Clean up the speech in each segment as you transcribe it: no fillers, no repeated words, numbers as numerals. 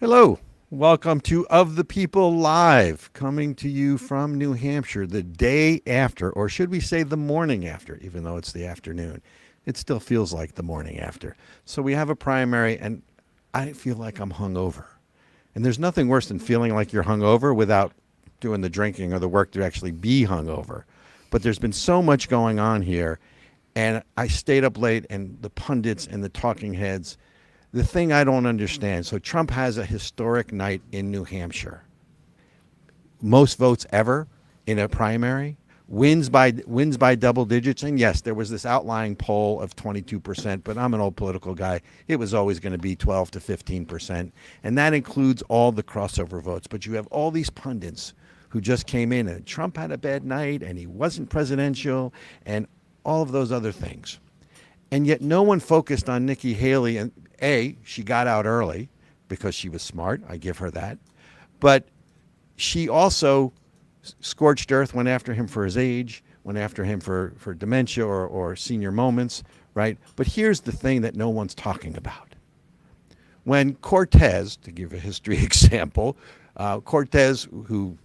Hello. Welcome to Of the People Live, coming to you from New Hampshire the day after, or should we say the morning after, even though it's the afternoon. It still feels like the morning after. So we have a primary, and I feel like I'm hungover. And there's nothing worse than feeling like you're hungover without doing the drinking or the work to actually be hungover. But there's been so much going on here, and I stayed up late, and the pundits and the talking heads, the thing I don't understand. So Trump has a historic night in New Hampshire. Most votes ever in a primary. Wins by double digits. And yes, there was this outlying poll of 22%, but I'm an old political guy. It was always going to be 12 to 15%. And that includes all the crossover votes. But you have all these pundits who just came in and Trump had a bad night and he wasn't presidential and all of those other things. And yet no one focused on Nikki Haley. And she got out early because she was smart. I give her that. But she also scorched earth, went after him for his age, went after him for dementia or senior moments, right? But here's the thing that no one's talking about. When Cortez, to give a history example, Cortez, who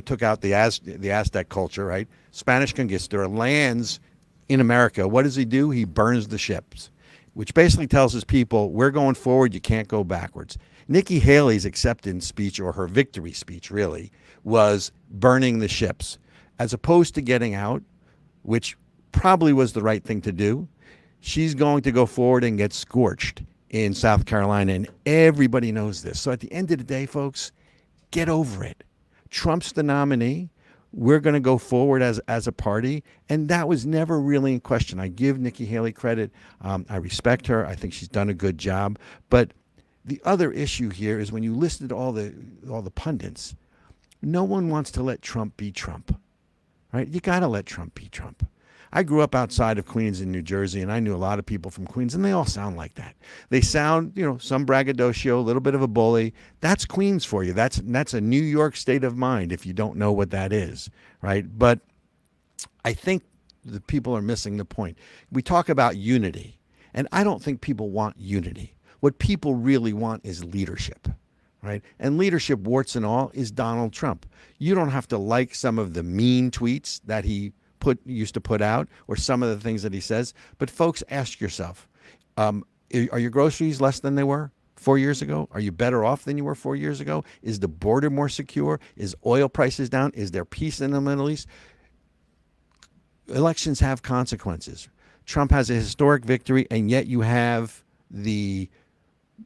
took out the Aztec culture, right? Spanish conquistador, lands in America. What does he do? He burns the ships, which basically tells his people, we're going forward, you can't go backwards. Nikki Haley's acceptance speech, or her victory speech really, was burning the ships, as opposed to getting out, which probably was the right thing to do. She's going to go forward and get scorched in South Carolina, and everybody knows this. So at the end of the day, folks, get over it. Trump's the nominee. We're going to go forward as a party, and that was never really in question. I give Nikki Haley credit. I respect her. I think she's done a good job. But the other issue here is when you listed all the pundits, no one wants to let Trump be Trump, right? You got to let Trump be Trump. I grew up outside of Queens in New Jersey, and I knew a lot of people from Queens, and they all sound like that. They sound, some braggadocio, a little bit of a bully. That's Queens for you. That's a New York state of mind if you don't know what that is, right? But I think the people are missing the point. We talk about unity, and I don't think people want unity. What people really want is leadership, right? And leadership, warts and all, is Donald Trump. You don't have to like some of the mean tweets that he used to put out, or some of the things that he says. But folks, ask yourself, are your groceries less than they were 4 years ago? Are you better off than you were 4 years ago? Is the border more secure? Is oil prices down? Is there peace in the Middle East? Elections have consequences. Trump has a historic victory, and yet you have the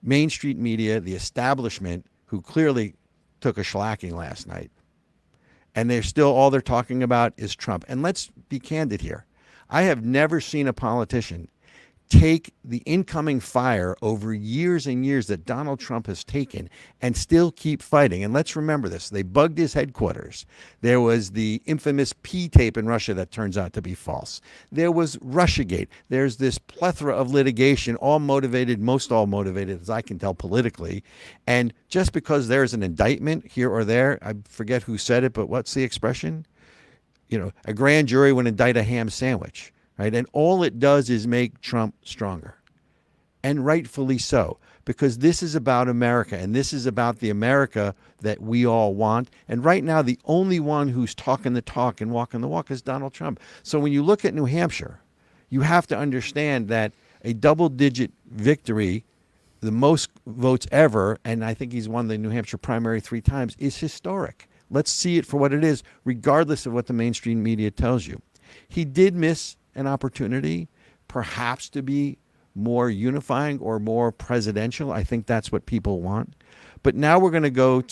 Main Street media, the establishment, who clearly took a shellacking last night. And all they're talking about is Trump. And let's be candid here. I have never seen a politician take the incoming fire over years and years that Donald Trump has taken and still keep fighting. And let's remember this. They bugged his headquarters. There was the infamous P tape in Russia that turns out to be false. There was Russiagate. There's this plethora of litigation, most all motivated, as I can tell, politically. And just because there's an indictment here or there, I forget who said it, but what's the expression? A grand jury would indict a ham sandwich. Right? And all it does is make Trump stronger. And rightfully so, because this is about America, and this is about the America that we all want. And right now, the only one who's talking the talk and walking the walk is Donald Trump. So when you look at New Hampshire, you have to understand that a double-digit victory, the most votes ever, and I think he's won the New Hampshire primary 3 times, is historic. Let's see it for what it is, regardless of what the mainstream media tells you. He did miss an opportunity perhaps to be more unifying or more presidential. I think that's what people want. But now we're going to go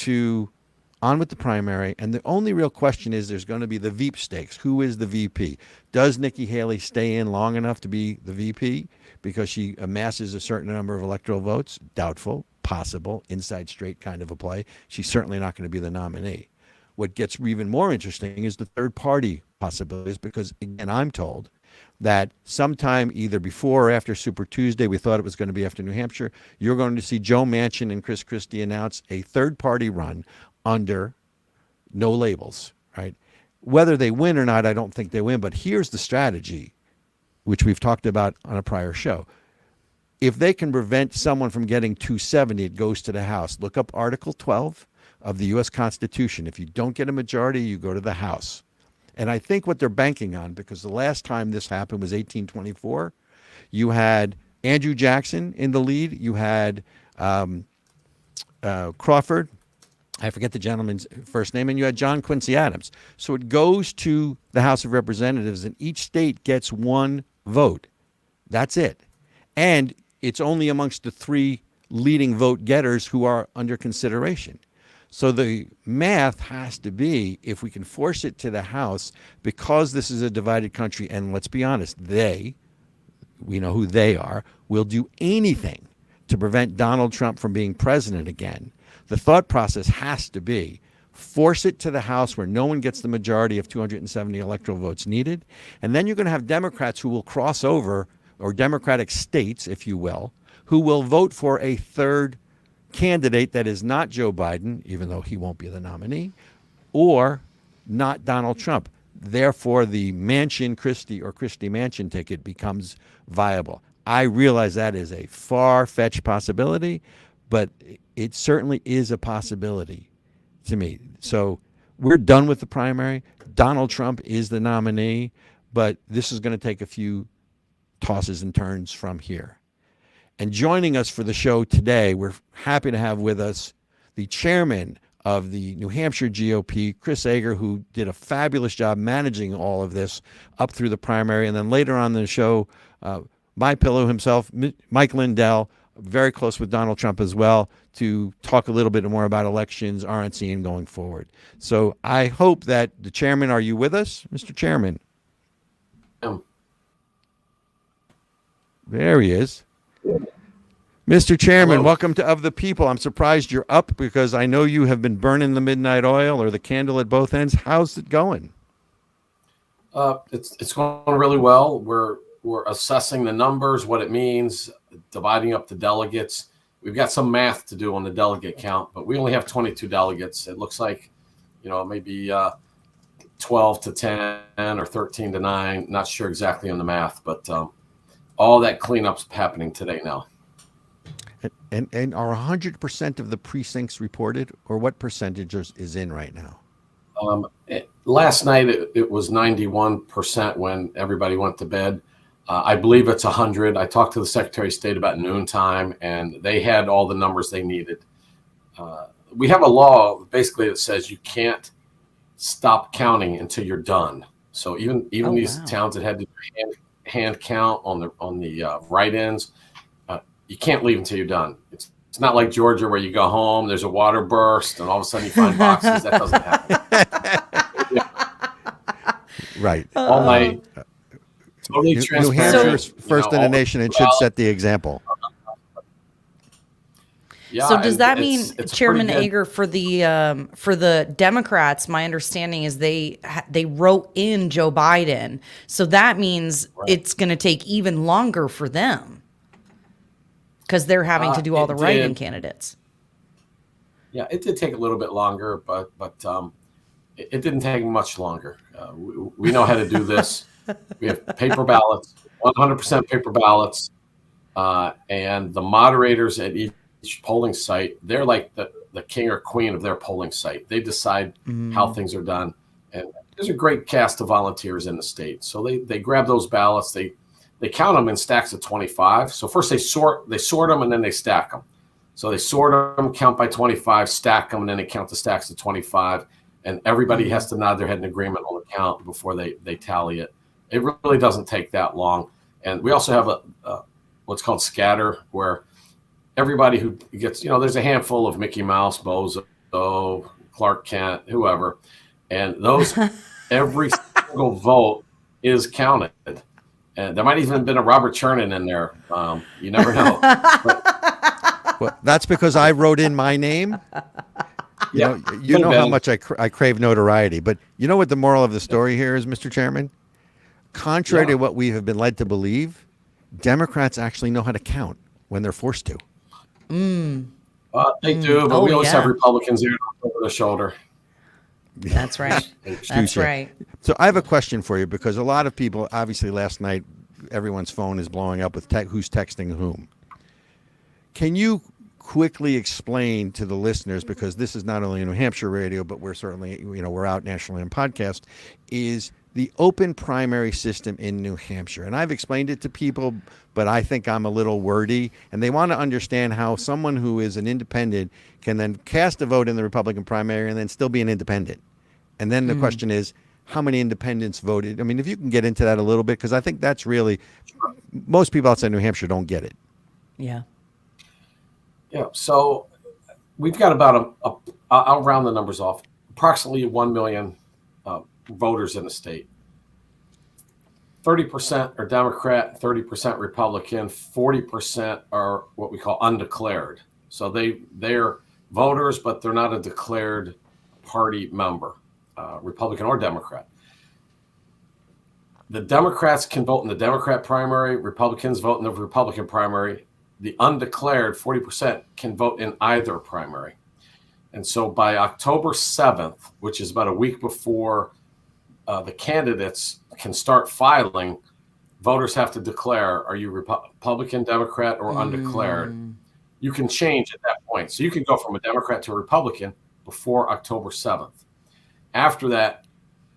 on with the primary, and the only real question is there's going to be the Veep stakes. Who is the VP? Does Nikki Haley stay in long enough to be the VP because she amasses a certain number of electoral votes? Doubtful, possible, inside straight kind of a play. She's certainly not going to be the nominee. What gets even more interesting is the third party possibilities, because, again, I'm told that sometime either before or after Super Tuesday, we thought it was going to be after New Hampshire, you're going to see Joe Manchin and Chris Christie announce a third-party run under no labels, right? Whether they win or not, I don't think they win, but here's the strategy, which we've talked about on a prior show. if they can prevent someone from getting 270, it goes to the House. Look up Article 12 of the U.S. Constitution. If you don't get a majority, you go to the House. And I think what they're banking on, because the last time this happened was 1824, you had Andrew Jackson in the lead. You had Crawford. I forget the gentleman's first name. And you had John Quincy Adams. So it goes to the House of Representatives, and each state gets one vote. That's it. And it's only amongst the three leading vote getters who are under consideration. So the math has to be, if we can force it to the House, because this is a divided country, and let's be honest, we know who they are, will do anything to prevent Donald Trump from being president again. The thought process has to be, force it to the House where no one gets the majority of 270 electoral votes needed, and then you're going to have Democrats who will cross over, or Democratic states, if you will, who will vote for a third candidate that is not Joe Biden, even though he won't be the nominee, or not Donald Trump. Therefore, the Manchin Christie or Christie Manchin ticket becomes viable. I realize that is a far-fetched possibility, but it certainly is a possibility to me. So we're done with the primary. Donald Trump is the nominee, but this is going to take a few tosses and turns from here. And joining us for the show today, we're happy to have with us the chairman of the New Hampshire GOP, Chris Ager, who did a fabulous job managing all of this up through the primary. And then later on in the show, my pillow himself, Mike Lindell, very close with Donald Trump as well, to talk a little bit more about elections, RNC, and going forward. So I hope that the chairman, are you with us, Mr. Chairman? There he is. Mr. Chairman, Hello. welcome to Of the People. I'm surprised you're up because I know you have been burning the midnight oil or the candle at both ends. How's it going? It's going really well. We're assessing the numbers, what it means, dividing up the delegates. We've got some math to do on the delegate count, but we only have 22 delegates. It looks like, maybe 12 to 10 or 13 to 9. Not sure exactly on the math, but all that cleanup's happening today now. And are 100% of the precincts reported, or what percentage is in right now? Last night it was 91% when everybody went to bed. I believe it's 100. I talked to the Secretary of State about noontime, and they had all the numbers they needed. We have a law basically that says you can't stop counting until you're done. So even these towns that had to hand count on the write-ins, you can't leave until you're done. It's not like Georgia where you go home, there's a water burst, and all of a sudden you find boxes. That doesn't happen. Right. All night. Totally New transparent. Hampshire's first in the nation and should set the example. Yeah, so does that mean, it's Chairman pretty good. Ager, for the Democrats, my understanding is they wrote in Joe Biden, so that means it's going to take even longer for them because they're having to do all the write-in candidates. Yeah, it did take a little bit longer, but it didn't take much longer. We know how to do this. We have paper ballots, 100% paper ballots, and the moderators at each polling site, they're like the king or queen of their polling site. They decide how things are done. And there's a great cast of volunteers in the state. So they grab those ballots, they count them in stacks of 25. So first they sort them and then they stack them. So they sort them, count by 25, stack them, and then they count the stacks of 25. And everybody has to nod their head in agreement on the count before they tally it. It really doesn't take that long. And we also have a what's called scatter, where everybody who gets, there's a handful of Mickey Mouse, Bozo, Clark Kent, whoever, and those every single vote is counted. And there might even have been a Robert Chernin in there. You never know. Well, that's because I wrote in my name. You know how much I crave notoriety. But you know what the moral of the story here is, Mr. Chairman? Contrary to what we have been led to believe, Democrats actually know how to count when they're forced to. They do, but we always have Republicans here over their shoulder. That's right. That's right. So I have a question for you, because a lot of people, obviously last night, everyone's phone is blowing up with who's texting whom. Can you quickly explain to the listeners, because this is not only New Hampshire radio, but we're certainly, we're out nationally on podcast, is the open primary system in New Hampshire. And I've explained it to people, but I think I'm a little wordy, and they want to understand how someone who is an independent can then cast a vote in the Republican primary and then still be an independent. And then the question is, how many independents voted? I mean, if you can get into that a little bit, because I think that's really, most people outside New Hampshire don't get it. Yeah. Yeah. So we've got about I'll round the numbers off, approximately 1 million voters in the state. 30% are Democrat, 30% Republican, 40% are what we call undeclared. So they're voters, but they're not a declared party member, Republican or Democrat. The Democrats can vote in the Democrat primary, Republicans vote in the Republican primary. The undeclared 40% can vote in either primary. And so by October 7th, which is about a week before the candidates can start filing, voters have to declare, are you Republican, Democrat, or undeclared? You can change at that point. So you can go from a Democrat to a Republican before October 7th. After that,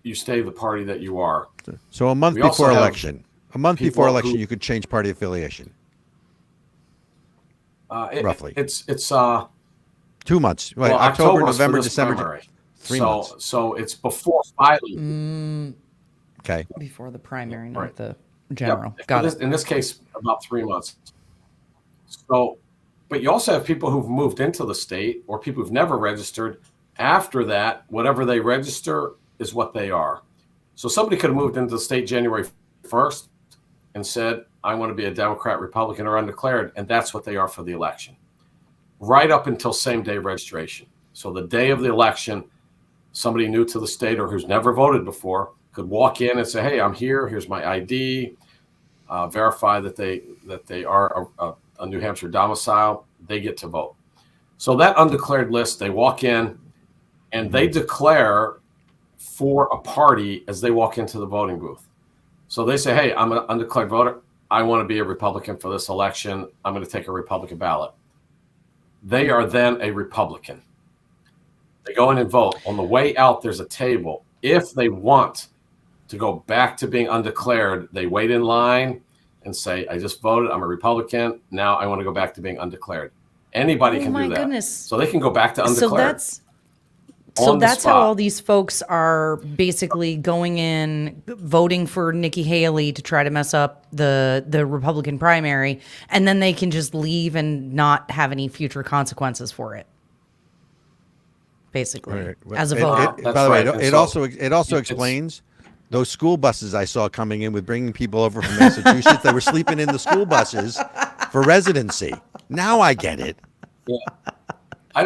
you stay the party that you are. So a month before election, you could change party affiliation. Roughly. It's 2 months. Right, well, October, November, December. Primary. 3 months. So it's before filing. Okay. Before the primary, not Right. the general. Yep. Got it. In this case, about 3 months. So, but you also have people who've moved into the state or people who've never registered. After that, whatever they register is what they are. So somebody could have moved into the state January 1st and said, I want to be a Democrat, Republican, or undeclared, and that's what they are for the election. Right up until same day registration. So the day of the election, somebody new to the state or who's never voted before could walk in and say, hey, I'm here. Here's my ID. Verify that they are a New Hampshire domicile. They get to vote. So that undeclared list, they walk in and they declare for a party as they walk into the voting booth. So they say, hey, I'm an undeclared voter. I want to be a Republican for this election. I'm going to take a Republican ballot. They are then a Republican. They go in and vote. On the way out, there's a table. If they want to go back to being undeclared, they wait in line and say, I just voted. I'm a Republican. Now I want to go back to being undeclared. Anybody can do that. Goodness. So they can go back to undeclared. So that's how all these folks are basically going in, voting for Nikki Haley to try to mess up the Republican primary, and then they can just leave and not have any future consequences for it. Basically, Right. as a voter. By the way, it also explains those school buses I saw coming in with bringing people over from Massachusetts. They were sleeping in the school buses for residency. Now I get it. Yeah. I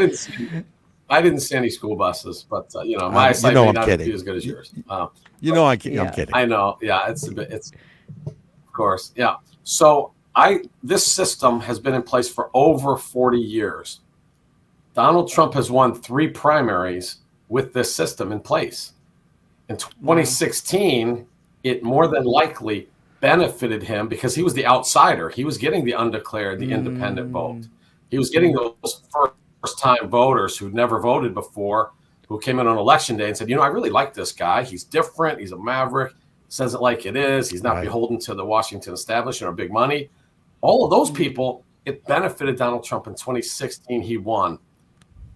didn't see any school buses, but my eyesight may not be as good as yours. I'm kidding. I know. Yeah, it's of course. Yeah. So this system has been in place for over 40 years. Donald Trump has won 3 primaries with this system in place. In 2016, it more than likely benefited him because he was the outsider. He was getting the undeclared, the independent vote. He was getting those first-time voters who'd never voted before, who came in on election day and said, I really like this guy. He's different. He's a maverick. Says it like it is. He's not beholden to the Washington establishment or big money. All of those people, it benefited Donald Trump in 2016. He won.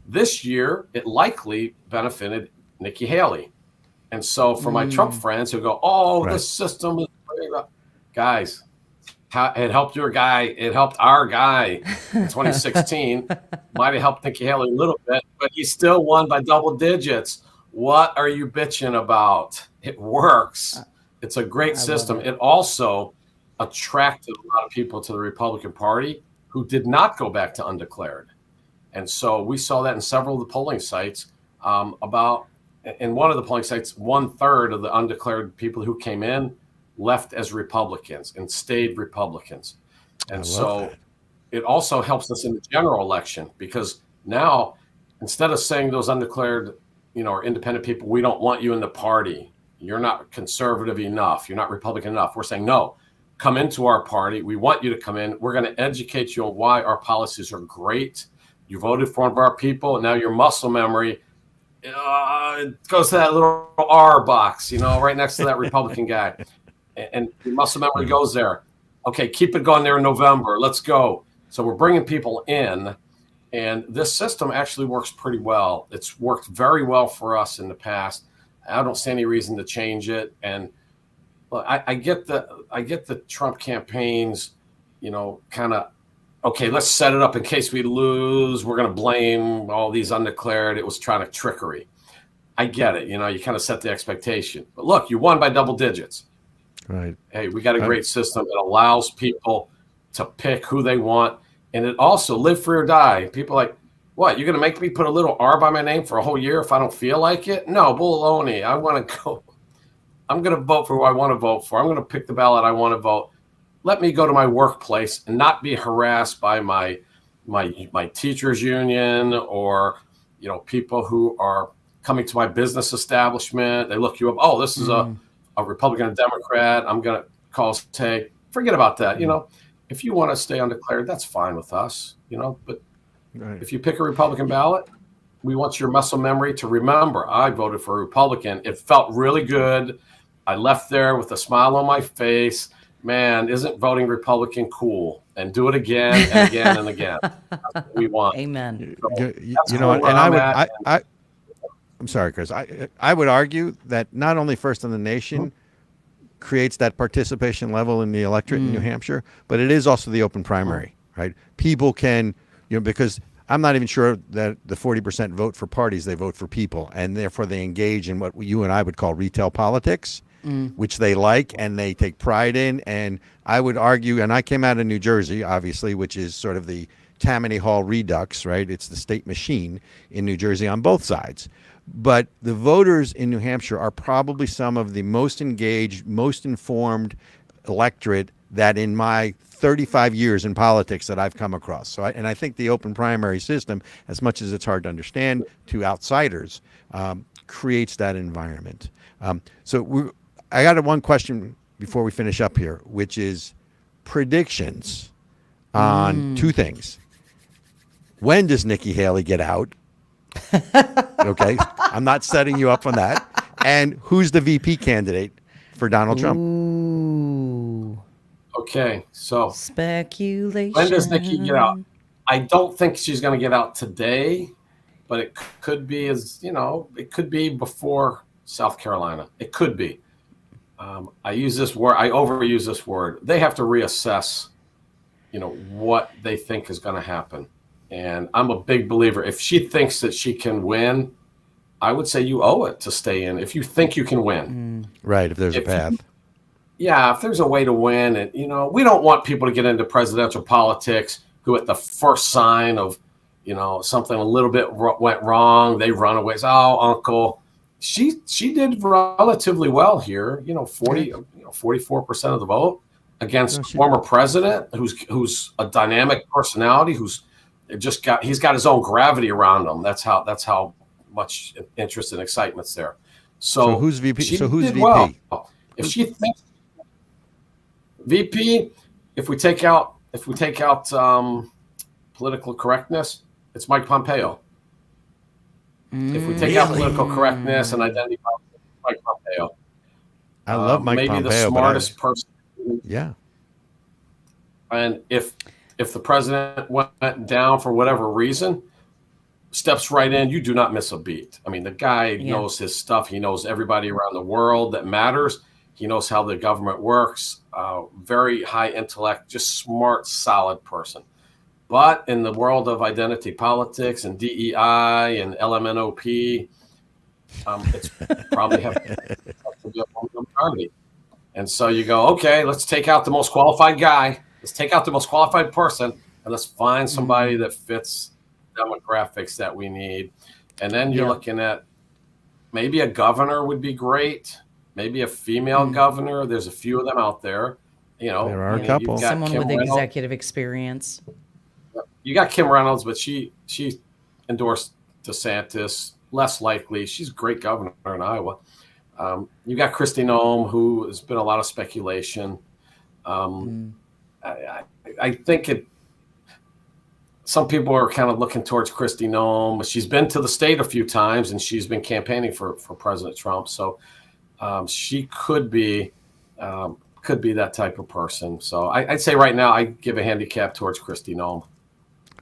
This year, it likely benefited Nikki Haley. And so for my Trump friends who go, this system is great. Guys, it helped your guy. It helped our guy in 2016. Might have helped Nikki Haley a little bit, but he still won by double digits. What are you bitching about? It works. It's a great system. It also attracted a lot of people to the Republican Party who did not go back to undeclared. And so we saw that in several of the polling sites. In one of the polling sites, 1/3 of the undeclared people who came in left as Republicans and stayed Republicans. And so it also helps us in the general election because now, instead of saying those undeclared, or independent people, we don't want you in the party. You're not conservative enough. You're not Republican enough. We're saying, no, come into our party. We want you to come in. We're going to educate you on why our policies are great. You voted for one of our people, and now your muscle memory it goes to that little R box, right next to that Republican guy. And your muscle memory goes there. Okay, keep it going there in November. Let's go. So we're bringing people in, and this system actually works pretty well. It's worked very well for us in the past. I don't see any reason to change it. And well, I get the Trump campaigns, kind of, okay, let's set it up in case we lose. We're going to blame all these undeclared. It was trying to trickery. I get it. You kind of set the expectation. But look, you won by double digits. Right. Hey, we got a great system. It allows people to pick who they want. And it also live free or die. People are like, what? You're going to make me put a little R by my name for a whole year if I don't feel like it? No, baloney. I want to go. I'm going to vote for who I want to vote for. I'm going to pick the ballot I want to vote. Let me go to my workplace and not be harassed by my teachers union or people who are coming to my business establishment. They look you up. Oh, this is a Republican and Democrat. I'm going to call, say, forget about that. If you want to stay undeclared, that's fine with us. But if you pick a Republican ballot, we want your muscle memory to remember I voted for a Republican. It felt really good. I left there with a smile on my face. Man, isn't voting Republican cool? And do it again and again and again. That's what we want. Amen. So, I'm sorry, Chris. I would argue that not only First in the Nation creates that participation level in the electorate in New Hampshire, but it is also the open primary, right? People can, because I'm not even sure that the 40% vote for parties, they vote for people, and therefore they engage in what you and I would call retail politics, which they like and they take pride in. And I would argue, and I came out of New Jersey, obviously, which is sort of the Tammany Hall Redux, right? It's the state machine in New Jersey on both sides. But the voters in New Hampshire are probably some of the most engaged, most informed electorate that in my 35 years in politics that I've come across. So, I think the open primary system, as much as it's hard to understand to outsiders, creates that environment. I got one question before we finish up here, which is predictions on two things. When does Nikki Haley get out? Okay, I'm not setting you up on that. And who's the VP candidate for Donald Trump? Ooh. Okay, so Speculation. when does Nikki get out? I don't think she's going to get out today, but it could be it could be before South Carolina. It could be. I use this word. I overuse this word. They have to reassess, what they think is going to happen. And I'm a big believer. If she thinks that she can win, I would say you owe it to stay in. If you think you can win, right? If there's a path. If there's a way to win, and we don't want people to get into presidential politics who, at the first sign of, something a little bit went wrong, they run away. Oh, uncle. She did relatively well here. 44% of the vote against former president who's a dynamic personality who's he's got his own gravity around him. That's how much interest and excitement's there. So who's VP? Who's VP? Well. If she thinks VP, if we take out political correctness, it's Mike Pompeo. If we take out political correctness and identity politics, Mike Pompeo. I love Mike maybe Pompeo. Maybe the smartest person. Yeah. And if the president went down for whatever reason, steps right in, you do not miss a beat. I mean, the guy knows his stuff. He knows everybody around the world that matters. He knows how the government works. Very high intellect, just smart, solid person. But in the world of identity politics and DEI and LMNOP, it's probably have to be a party. And so you go, okay, let's take out the most qualified guy. Let's take out the most qualified person, and let's find somebody that fits demographics that we need. And then you're looking at maybe a governor would be great. Maybe a female governor. There's a few of them out there. There are a couple. Someone with executive experience. You got Kim Reynolds, but she endorsed DeSantis. Less likely. She's a great governor in Iowa. You got Kristi Noem, who has been a lot of speculation. I think some people are kind of looking towards Kristi Noem. She's been to the state a few times, and she's been campaigning for President Trump. So she could be that type of person. So I'd say right now I give a handicap towards Kristi Noem.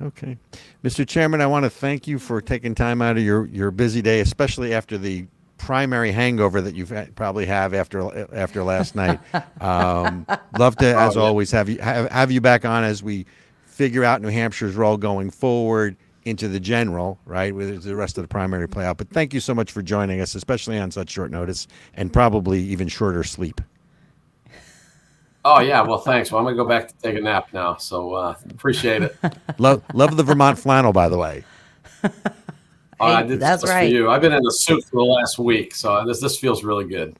Okay. Mr. Chairman, I want to thank you for taking time out of your busy day, especially after the primary hangover that you probably have after last night. Love to, as always, have you back on as we figure out New Hampshire's role going forward into the general, right, with the rest of the primary play out. But thank you so much for joining us, especially on such short notice and probably even shorter sleep. Oh, yeah. Well, thanks. Well, I'm going to go back to take a nap now. So appreciate it. Love the Vermont flannel, by the way. I did that's this right. for you. I've been in a suit for the last week, so this feels really good.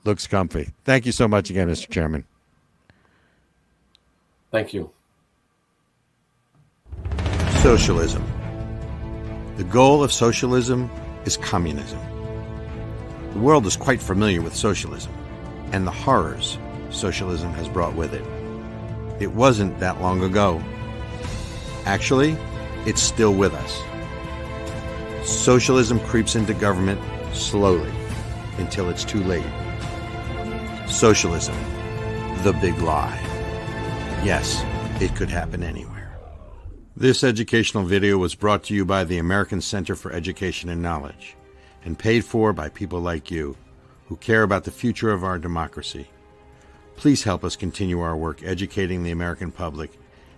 Looks comfy. Thank you so much again, Mr. Chairman. Thank you. Socialism. The goal of socialism is communism. The world is quite familiar with socialism and the horrors socialism has brought with it. It wasn't that long ago. Actually, it's still with us. Socialism creeps into government slowly until it's too late. Socialism, the big lie. Yes, it could happen anywhere. This educational video was brought to you by the American Center for Education and Knowledge and paid for by people like you who care about the future of our democracy. Please help us continue our work educating the American public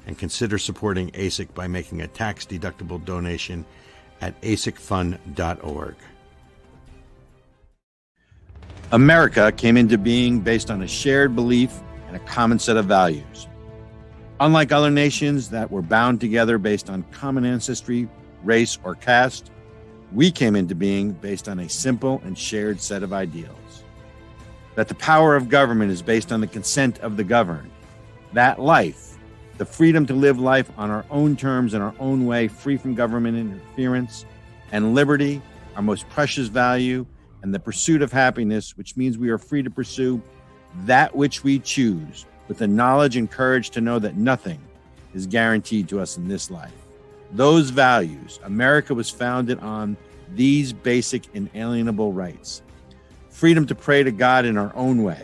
and consider supporting ASIC by making a tax-deductible donation at asicfund.org. America came into being based on a shared belief and a common set of values. Unlike other nations that were bound together based on common ancestry, race, or caste, we came into being based on a simple and shared set of ideals. That the power of government is based on the consent of the governed. That life, the freedom to live life on our own terms in our own way, free from government interference, and liberty, our most precious value, and the pursuit of happiness, which means we are free to pursue that which we choose, with the knowledge and courage to know that nothing is guaranteed to us in this life. Those values, America was founded on these basic inalienable rights. Freedom to pray to God in our own way.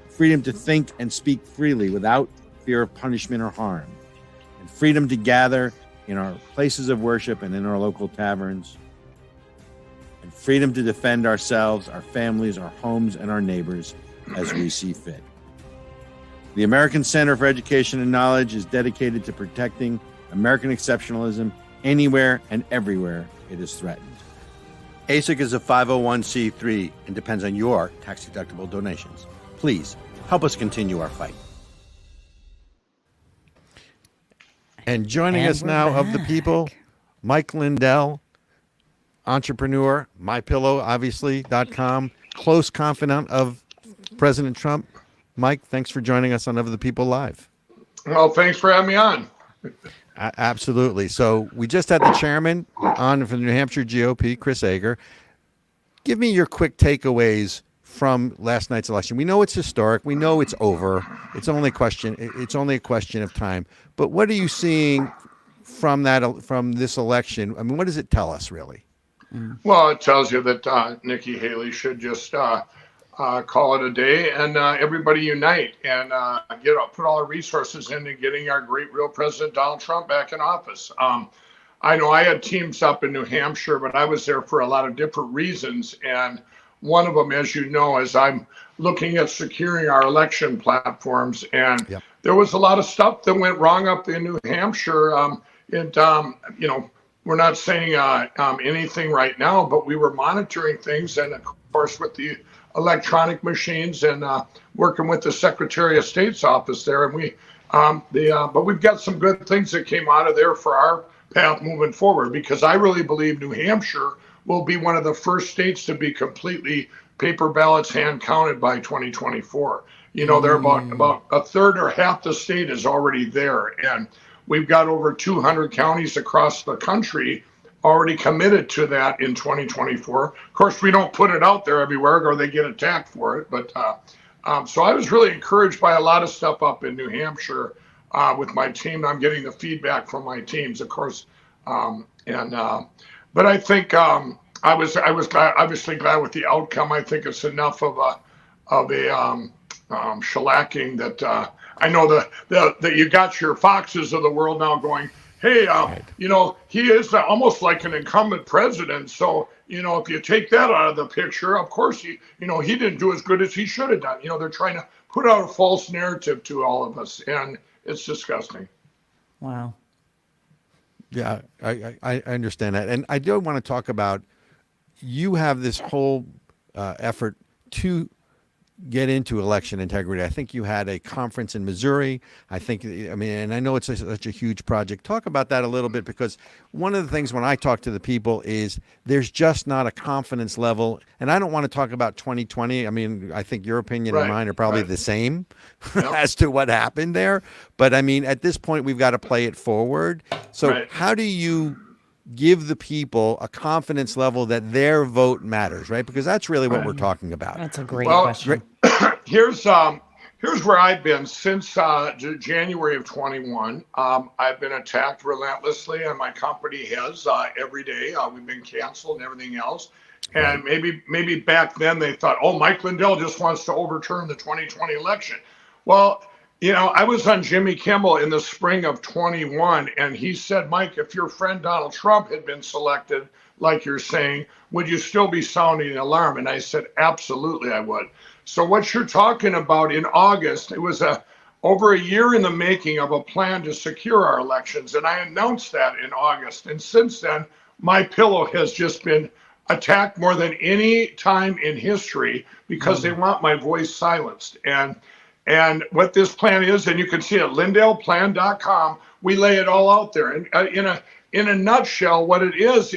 Freedom to think and speak freely without fear of punishment or harm. And freedom to gather in our places of worship and in our local taverns. And freedom to defend ourselves, our families, our homes, and our neighbors as we see fit. The American Center for Education and Knowledge is dedicated to protecting American exceptionalism anywhere and everywhere it is threatened. ASIC is a 501c3 and depends on your tax-deductible donations. Please help us continue our fight. And joining us now of the people, Mike Lindell, entrepreneur, MyPillow, obviously.com, close confidant of President Trump. Mike, thanks for joining us on Of the People Live. Well, thanks for having me on. Absolutely. So we just had the chairman on from the New Hampshire GOP, Chris Ager. Give me your quick takeaways from last night's election. We know it's historic. We know it's over. It's only a question of time. But what are you seeing from this election? I mean, what does it tell us, really? Well, it tells you that Nikki Haley should just call it a day and everybody unite and put all our resources into getting our great real President Donald Trump back in office. I know I had teams up in New Hampshire, but I was there for a lot of different reasons. And one of them, as you know, is I'm looking at securing our election platforms. And there was a lot of stuff that went wrong up in New Hampshire. We're not saying anything right now, but we were monitoring things. And of course, with the electronic machines and working with the Secretary of State's office there. And but we've got some good things that came out of there for our path moving forward, because I really believe New Hampshire will be one of the first states to be completely paper ballots hand counted by 2024. You know, they're about a third or half the state is already there. And we've got over 200 counties across the country already committed to that in 2024. Of course, we don't put it out there everywhere or they get attacked for it. But So I was really encouraged by a lot of stuff up in New Hampshire with my team. I'm getting the feedback from my teams, of course, but I think I was obviously glad with the outcome. I think it's enough of a shellacking that I know that you got your Foxes of the world now going, hey, he is almost like an incumbent president. So, if you take that out of the picture, of course, he didn't do as good as he should have done. They're trying to put out a false narrative to all of us, and it's disgusting. Wow. Yeah, I understand that. And I do want to talk about, you have this whole effort to get into election integrity. I think you had a conference in Missouri. And I know it's such a huge project. Talk about that a little bit, because one of the things when I talk to the people is there's just not a confidence level. And I don't want to talk about 2020. I mean, I think your opinion and mine are probably the same as to what happened there. But I mean, at this point, we've got to play it forward. So how do you give the people a confidence level that their vote matters, right? Because that's really what we're talking about. That's a great question. Here's where I've been since January of 21. I've been attacked relentlessly, and my company has every day. We've been canceled and everything else. And maybe back then they thought, oh, Mike Lindell just wants to overturn the 2020 election. Well, I was on Jimmy Kimmel in the spring of 21, and he said, Mike, if your friend Donald Trump had been selected, like you're saying, would you still be sounding an alarm? And I said, absolutely, I would. So what you're talking about in August, it was over a year in the making of a plan to secure our elections. And I announced that in August. And since then, my pillow has just been attacked more than any time in history because they want my voice silenced. And what this plan is, and you can see it at lindellplan.com, we lay it all out there. And in a nutshell, what it is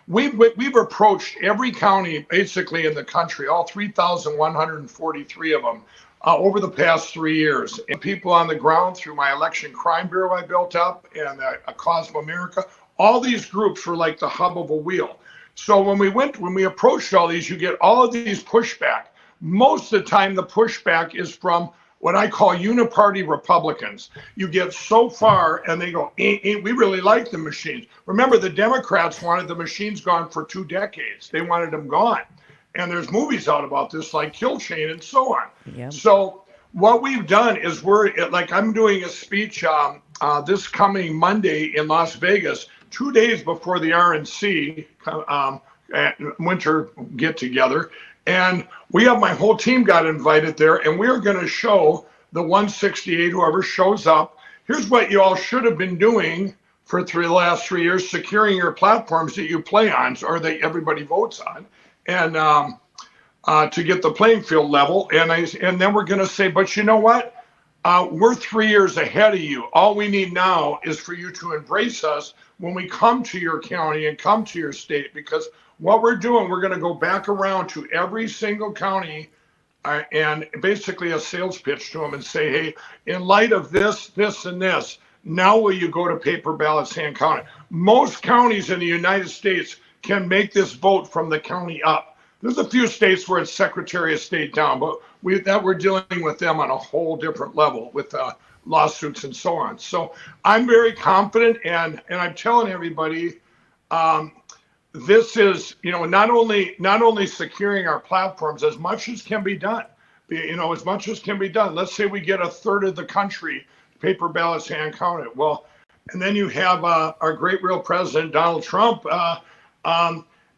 we've approached every county basically in the country, all 3,143 of them, over the past 3 years. And people on the ground through my election crime bureau I built up and a Cause of America, all these groups were like the hub of a wheel. So when we approached all these, you get all of these pushback. Most of the time, the pushback is from what I call uniparty Republicans. You get so far and they go, we really like the machines. Remember, the Democrats wanted the machines gone for 2 decades. They wanted them gone. And there's movies out about this, like Kill Chain and so on. Yep. So what we've done is I'm doing a speech this coming Monday in Las Vegas, 2 days before the RNC winter get together. And my whole team got invited there, and we're going to show the 168, whoever shows up. Here's what you all should have been doing for the last 3 years, securing your platforms that you play on or that everybody votes on, and to get the playing field level. And then we're going to say, but you know what? We're 3 years ahead of you. All we need now is for you to embrace us when we come to your county and come to your state, because what we're doing, we're going to go back around to every single county and basically a sales pitch to them and say, hey, in light of this, this, and this, now will you go to paper ballots hand counted? Most counties in the United States can make this vote from the county up. There's a few states where it's Secretary of State down, but we're dealing with them on a whole different level with lawsuits and so on. So I'm very confident, and I'm telling everybody, this is, not only securing our platforms as much as can be done, as much as can be done. Let's say we get a third of the country paper ballots hand counted. Well, and then you have our great real president, Donald Trump.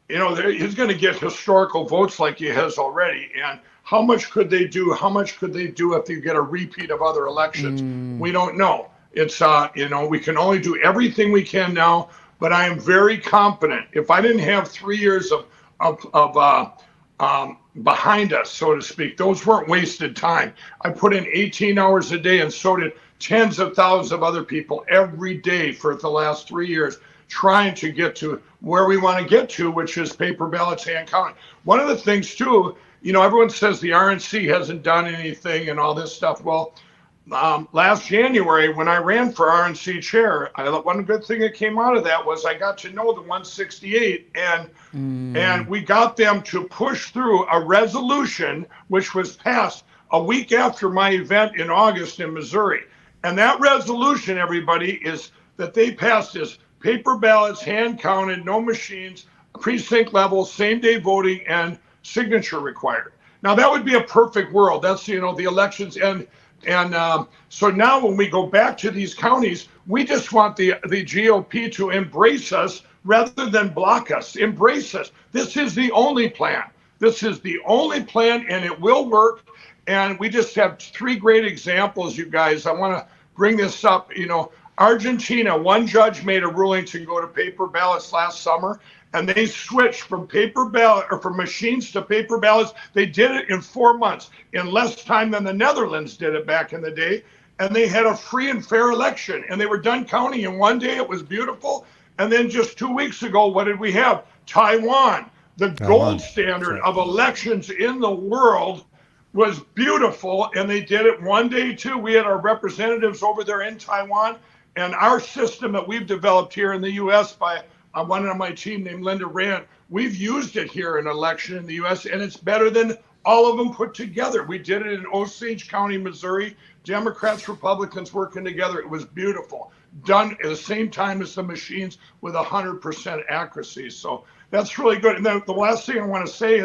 He's going to get historical votes like he has already. And how much could they do? How much could they do if they get a repeat of other elections? We don't know. It's, we can only do everything we can now. But I am very confident. If I didn't have 3 years of behind us, so to speak, those weren't wasted time. I put in 18 hours a day, and so did tens of thousands of other people every day for the last 3 years, trying to get to where we want to get to, which is paper ballots hand counted. One of the things too, everyone says the RNC hasn't done anything and all this stuff. Well, last January, when I ran for RNC chair, one good thing that came out of that was I got to know the 168, and we got them to push through a resolution which was passed a week after my event in August in Missouri. And that resolution, everybody, is that they passed is paper ballots, hand counted, no machines, precinct level, same day voting, and signature required. Now that would be a perfect world. That's, the elections. And so now when we go back to these counties, we just want the GOP to embrace us rather than block us. Embrace us. This is the only plan. This is the only plan, and it will work. And we just have 3 great examples, you guys. I want to bring this up. Argentina, one judge made a ruling to go to paper ballots last summer, and they switched from paper ballot or from machines to paper ballots. They did it in 4 months, in less time than the Netherlands did it back in the day. And they had a free and fair election, and they were done counting in one day. It was beautiful. And then just 2 weeks ago, what did we have? Taiwan, the gold standard of elections in the world, was beautiful. And they did it one day too. We had our representatives over there in Taiwan, and our system that we've developed here in the U.S. by one on my team named Linda Rand, we've used it here in election in the U.S., and it's better than all of them put together. We did it in Osage County, Missouri, Democrats, Republicans working together. It was beautiful. Done at the same time as the machines with 100% accuracy. So that's really good. And then the last thing I want to say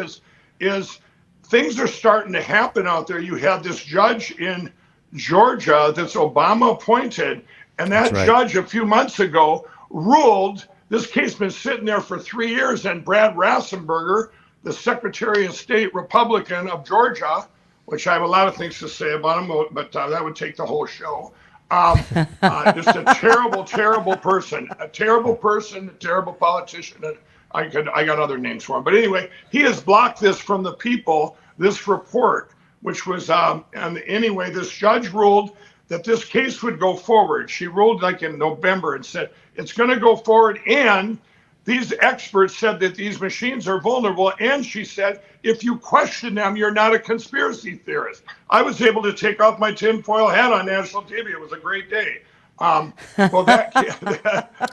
is things are starting to happen out there. You have this judge in Georgia that's Obama appointed, and that judge a few months ago ruled, this case has been sitting there for 3 years, and Brad Rassenberger, the Secretary of State Republican of Georgia, which I have a lot of things to say about him, but that would take the whole show. Just a terrible, terrible person, a terrible politician. And I got other names for him. But anyway, he has blocked this from the people, this report, which was, and anyway, this judge ruled that this case would go forward. She ruled like in November and said, it's going to go forward. And these experts said that these machines are vulnerable. And she said, if you question them, you're not a conspiracy theorist. I was able to take off my tinfoil hat on national TV. It was a great day. Well,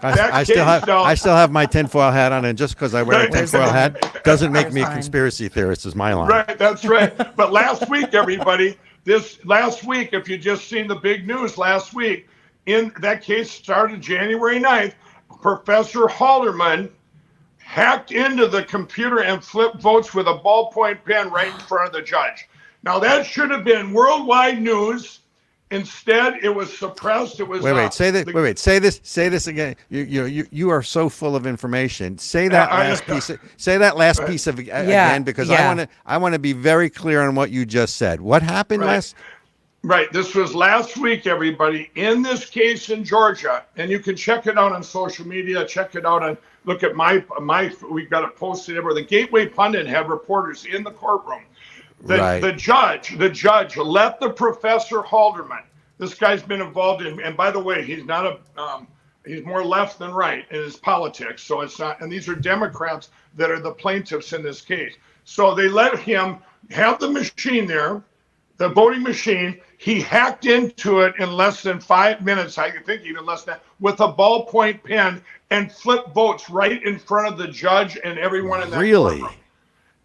I still have my tinfoil hat on, and just because I wear a tinfoil hat doesn't make me a conspiracy theorist, is my line. Right, that's right. But last week, everybody, if you just seen the big news last week, in that case started January 9th, Professor Halderman hacked into the computer and flipped votes with a ballpoint pen right in front of the judge. Now that should have been worldwide news. Instead, it was suppressed. It was Say this again. You are so full of information. Say that last piece. Say that last piece of again, because I want to be very clear on what you just said. What happened last? Right. This was last week, everybody, in this case in Georgia, and you can check it out on social media. Check it out and look at my. We've got it posted everywhere. The Gateway Pundit had reporters in the courtroom. The judge let the Professor Halderman. This guy's been involved in, and by the way, he's not he's more left than right in his politics. So it's not, and these are Democrats that are the plaintiffs in this case. So they let him have the machine there, the voting machine. He hacked into it in less than 5 minutes, I think even less than that, with a ballpoint pen, and flipped votes right in front of the judge and everyone in that courtroom.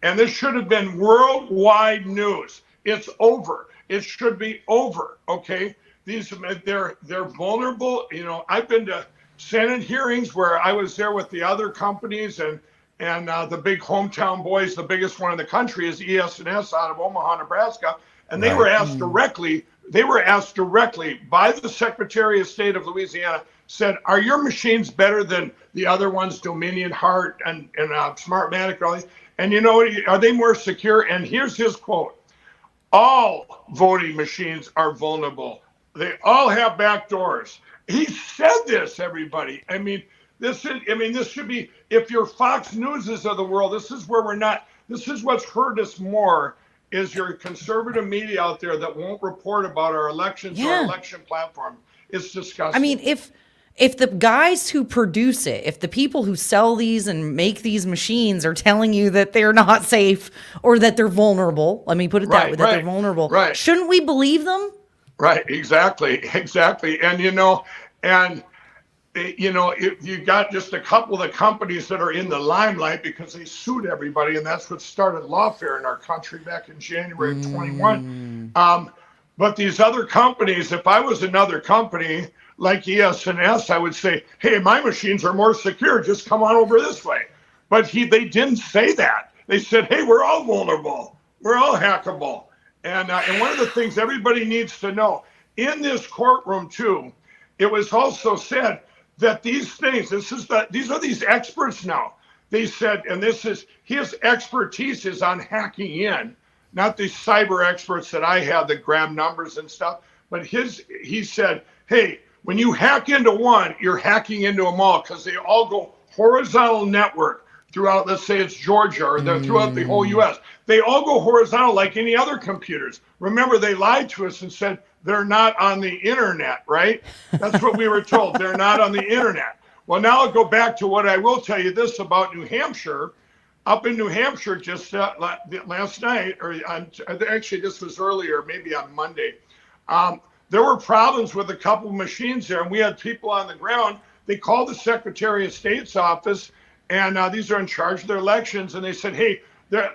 And this should have been worldwide news. It's over. It should be over. Okay. They're vulnerable. I've been to Senate hearings where I was there with the other companies and the big hometown boys. The biggest one in the country is ES&S out of Omaha, Nebraska. And they were asked directly. They were asked directly by the Secretary of State of Louisiana. Said, "Are your machines better than the other ones, Dominion, Hart, and Smartmatic, and all these? And are they more secure?" And here's his quote: "All voting machines are vulnerable. They all have back doors." He said this, everybody. This should be, if you're Fox Newses of the world, this is where we're not. This is what's hurt us more, is your conservative media out there that won't report about our elections or election platform. It's disgusting. If the guys who produce it, if the people who sell these and make these machines are telling you that they're not safe or that they're vulnerable, let me put it that way, that they're vulnerable, shouldn't we believe them? Right, exactly. And if you got just a couple of the companies that are in the limelight because they sued everybody, and that's what started lawfare in our country back in January of 21. But these other companies, if I was another company like ES&S, I would say, hey, my machines are more secure. Just come on over this way. But they didn't say that. They said, hey, we're all vulnerable. We're all hackable. And one of the things everybody needs to know, in this courtroom too, it was also said that these things, these are these experts now. They said, and this is, his expertise is on hacking in, not the cyber experts that I have that grab numbers and stuff, but he said, hey, when you hack into one, you're hacking into them all because they all go horizontal network throughout, let's say it's Georgia or throughout the whole US. They all go horizontal like any other computers. Remember, they lied to us and said they're not on the internet, right? That's what we were told. They're not on the internet. Well, now I'll go back to what I will tell you this about New Hampshire. Up in New Hampshire just last night, or actually this was earlier, maybe on Monday, there were problems with a couple of machines there, and we had people on the ground. They called the Secretary of State's office, and these are in charge of their elections, and they said, hey,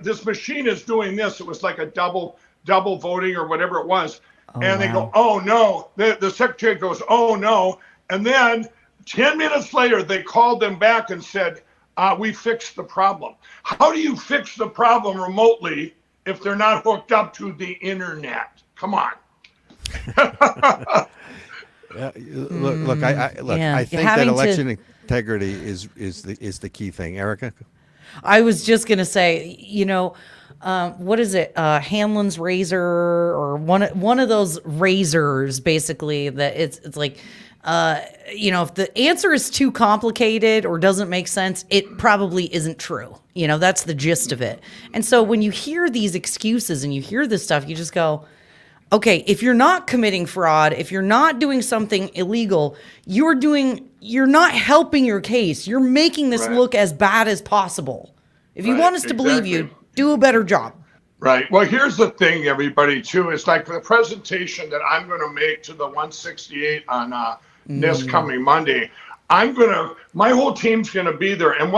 this machine is doing this. It was like a double voting or whatever it was. They go, oh, no. The Secretary goes, oh, no. And then 10 minutes later, they called them back and said, we fixed the problem. How do you fix the problem remotely if they're not hooked up to the internet? Come on. Look, I think that election integrity is the key thing. Ericka? I was just going to say, what is it? Hamlin's razor, or one of those razors, basically, that it's like, if the answer is too complicated or doesn't make sense, it probably isn't true. That's the gist of it. And so when you hear these excuses and you hear this stuff, you just go, okay, if you're not committing fraud, if you're not doing something illegal, you're not helping your case. You're making this look as bad as possible. If you want us to believe you, do a better job. Right. Well, here's the thing, everybody, too. It's like the presentation that I'm going to make to the 168 on this coming Monday. My whole team's going to be there. And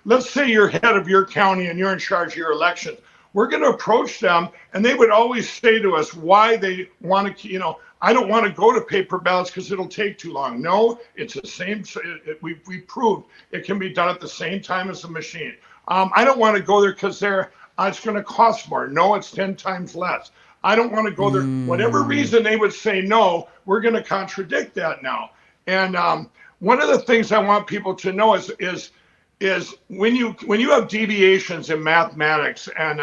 let's say you're head of your county and you're in charge of your elections. We're going to approach them, and they would always say to us why they want to, I don't want to go to paper ballots because it'll take too long. No, it's the same. We proved it can be done at the same time as the machine. I don't want to go there because it's going to cost more. No, it's 10 times less. I don't want to go there. Whatever reason they would say no, we're going to contradict that now. And one of the things I want people to know is when you have deviations in mathematics, and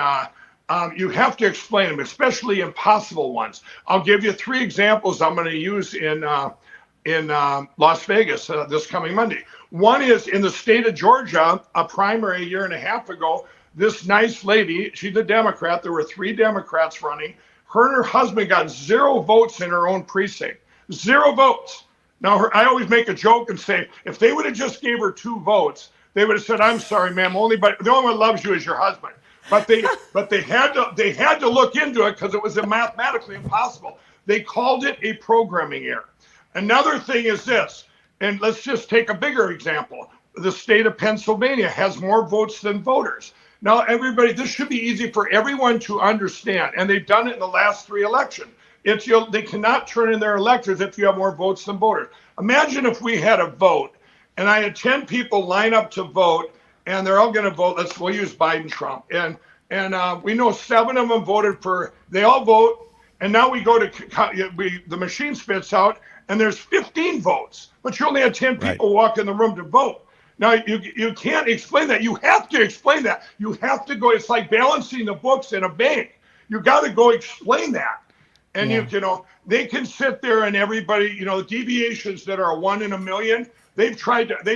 you have to explain them, especially impossible ones. I'll give you 3 examples I'm going to use in Las Vegas this coming Monday. One is in the state of Georgia, a primary a year and a half ago. This nice lady, she's a Democrat. There were 3 Democrats running. Her and her husband got 0 votes in her own precinct. 0 votes. Now, I always make a joke and say, if they would have just gave her 2 votes, they would have said, "I'm sorry, ma'am, the only one that loves you is your husband." But they had to look into it because it was mathematically impossible. They called it a programming error. Another thing is this, and let's just take a bigger example. The state of Pennsylvania has more votes than voters. Now, everybody, this should be easy for everyone to understand, and they've done it in the last 3 elections. They cannot turn in their electors if you have more votes than voters. Imagine if we had a vote, and I had 10 people line up to vote, and they're all going to vote. We'll use Biden, Trump, and we know 7 of them voted for. They all vote, and now we go to the machine spits out, and there's 15 votes, but you only had 10 people walk in the room to vote. Now, you can't explain that. You have to explain that. You have to go. It's like balancing the books in a bank. You got to go explain that. And they can sit there and everybody, deviations that are 1 in a million, they've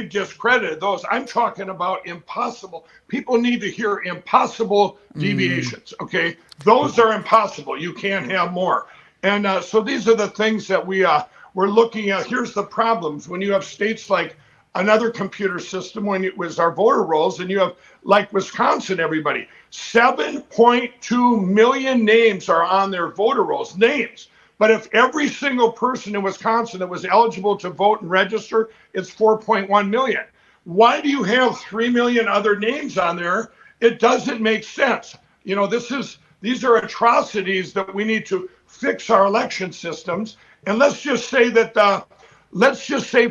discredited those. I'm talking about impossible. People need to hear impossible deviations. Okay. Those are impossible. You can't have more. And so these are the things that we're looking at. Here's the problems. When you have states like another computer system, when it was our voter rolls, and you have like Wisconsin, everybody, 7.2 million names are on their voter rolls, names. But if every single person in Wisconsin that was eligible to vote and register, it's 4.1 million. Why do you have 3 million other names on there? It doesn't make sense. These are atrocities that we need to fix our election systems. And let's just say that,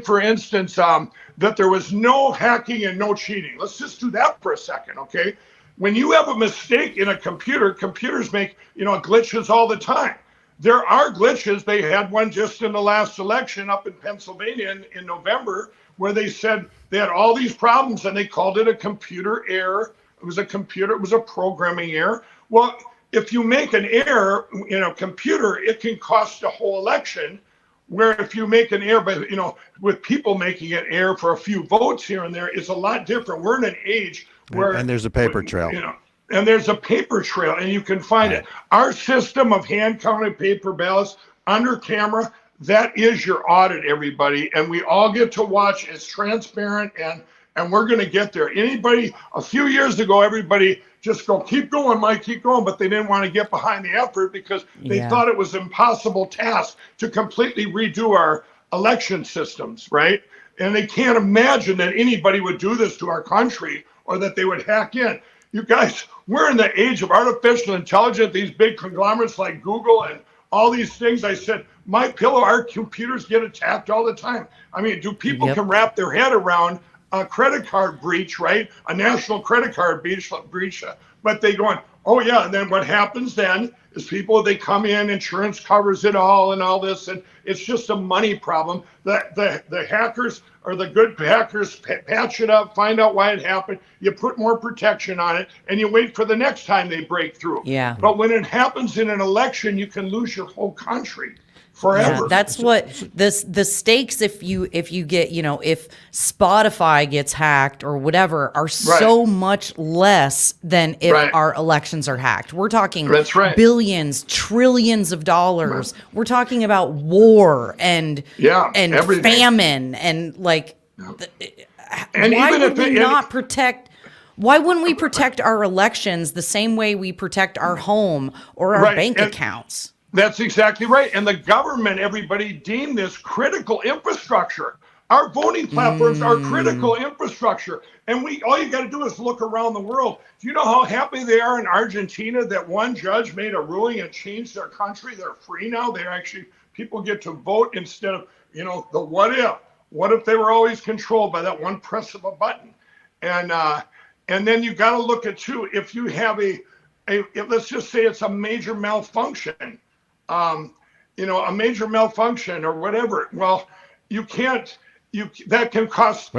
for instance, that there was no hacking and no cheating. Let's just do that for a second, okay? When you have a mistake in a computer, computers make, glitches all the time. There are glitches. They had one just in the last election up in Pennsylvania in November, where they said they had all these problems and they called it a computer error. It was a programming error. Well, if you make an error in a computer, it can cost a whole election. Where if you make an error, but with people making an error for a few votes here and there, it's a lot different. We're in an age where, and there's a paper trail. And there's a paper trail, and you can find it. Our system of hand-counted paper ballots under camera, that is your audit, everybody. And we all get to watch. It's transparent, and we're going to get there. Anybody, a few years ago, everybody just go, keep going, Mike, keep going. But they didn't want to get behind the effort because they thought it was an impossible task to completely redo our election systems, right? And they can't imagine that anybody would do this to our country or that they would hack in. You guys, we're in the age of artificial intelligence, these big conglomerates like Google and all these things. I said, my pillow, our computers get attacked all the time. I mean, do people can wrap their head around a credit card breach, right? A national credit card breach, but they going, oh yeah. And then what happens then is people, they come in, insurance covers it all and all this. And it's just a money problem. The hackers or the good hackers patch it up, find out why it happened. You put more protection on it and you wait for the next time they break through. Yeah. But when it happens in an election, you can lose your whole country. Forever. Yeah, that's what the stakes if you get, if Spotify gets hacked or whatever are so much less than if our elections are hacked. We're talking billions, trillions of dollars. We're talking about war and famine and why would we not protect? Why wouldn't we protect our elections the same way we protect our home or our bank accounts? That's exactly right. And the government, everybody deemed this critical infrastructure. Our voting platforms are critical infrastructure. And all you got to do is look around the world. Do you know how happy they are in Argentina that one judge made a ruling and changed their country? They're free now. People get to vote instead of, the what if. What if they were always controlled by that one press of a button? And then you got to look at, too, if you have let's just say it's a major malfunction. A major malfunction or whatever. Well, that can cost,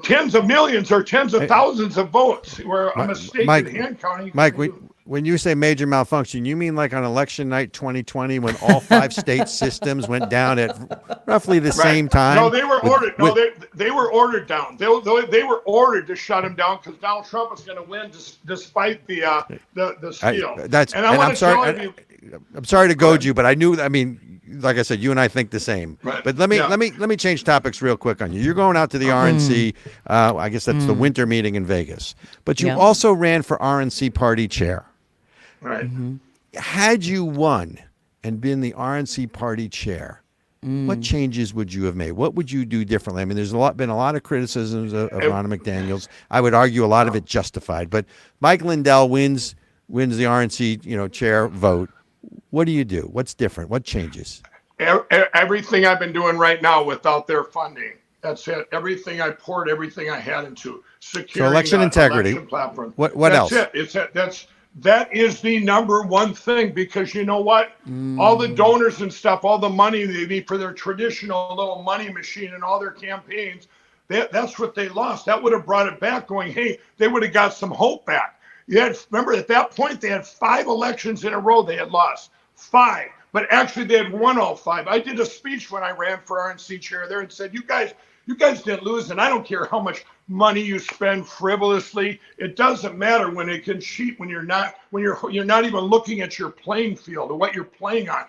tens of millions or tens of thousands of votes where a mistake in hand counting. Mike, when you say major malfunction, you mean like on election night 2020 when all 5 state systems went down at roughly the same time? No, they were ordered. They were ordered down. They were ordered to shut them down because Donald Trump was going to win despite the steal. I'm sorry to goad you, but I knew. I mean, like I said, you and I think the same. Right. But let me change topics real quick on you. You're going out to the RNC. I guess that's the winter meeting in Vegas. But you also ran for RNC party chair. Right. Had you won and been the RNC party chair, what changes would you have made? What would you do differently? I mean, there's been a lot of criticisms of Ronna McDaniels. I would argue a lot of it justified. But Mike Lindell wins the RNC chair vote. What do you do? What's different? What changes? Everything I've been doing right now without their funding. That's it. Everything I poured, everything I had into securing election integrity. Election platform. What else? That's it. That is the number one thing because you know what? All the donors and stuff, all the money they need for their traditional little money machine and all their campaigns, that's what they lost. That would have brought it back going, hey, they would have got some hope back. Remember, at that point, they had 5 elections in a row they had lost. 5. But actually, they had won all 5. I did a speech when I ran for RNC chair there and said, you guys didn't lose, and I don't care how much money you spend frivolously. It doesn't matter when it can cheat when you're not even looking at your playing field or what you're playing on,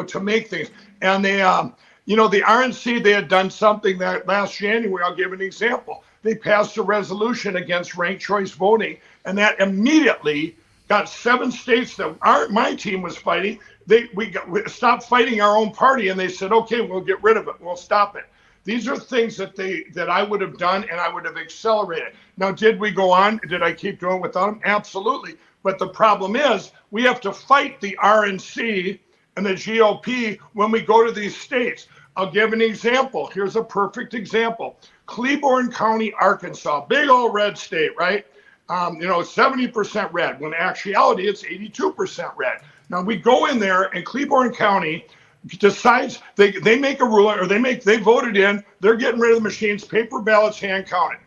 to make things. And they, the RNC, they had done something that last January. I'll give an example. They passed a resolution against ranked choice voting, and that immediately got 7 states that my team was fighting. We stopped fighting our own party, and they said, okay, we'll get rid of it. We'll stop it. These are things that I would have done, and I would have accelerated. Now, did we go on? Did I keep doing without them? Absolutely. But the problem is we have to fight the RNC and the GOP when we go to these states. I'll give an example. Here's a perfect example. Cleburne County, Arkansas, big old red state, right? 70% red, when in actuality it's 82% red. Now we go in there and Cleburne County decides they make a ruling, or they voted in, they're getting rid of the machines, paper ballots, hand counted.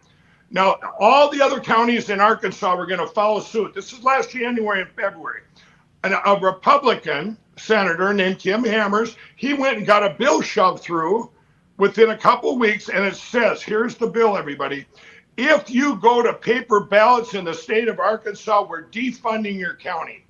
Now all the other counties in Arkansas were going to follow suit. This is last January and February. And a Republican senator named Kim Hammers, he went and got a bill shoved through within a couple weeks, and it says, here's the bill, everybody. If you go to paper ballots in the state of Arkansas, we're defunding your county.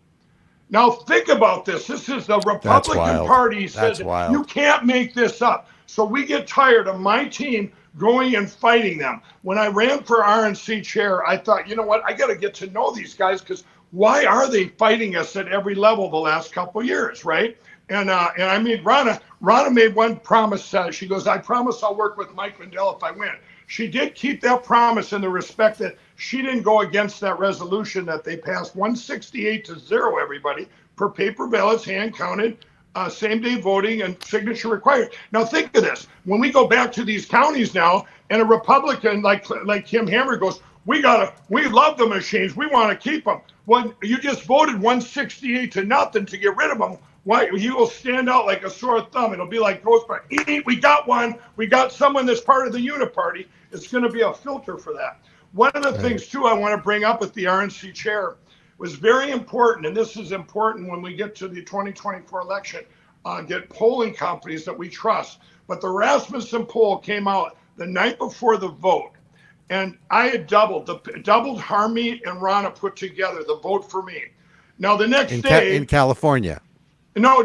Now think about this. This is the Republican Party says you can't make this up. So we get tired of my team going and fighting them. When I ran for RNC chair, I thought, you know what, I got to get to know these guys, because why are they fighting us at every level the last couple of years, right? And I made Ronna made one promise. She goes, I promise I'll work with Mike Lindell if I win. She did keep that promise in the respect that she didn't go against that resolution that they passed 168-0, everybody, per paper ballots, hand counted, same day voting, and signature required. Now think of this. When we go back to these counties now, and a Republican like Kim Hammer goes, we love the machines, we want to keep them. Well, you just voted 168-0 to get rid of them. Why? You will stand out like a sore thumb. It'll be like Ghostbusters. We got one. We got someone that's part of the uniparty. It's going to be a filter for that. One of the things, too, I want to bring up with the RNC chair was very important, and this is important when we get to the 2024 election, get polling companies that we trust. But the Rasmussen poll came out the night before the vote, and I had doubled Harmeet and Ronna put together the vote for me. Now, the next day... in California. No.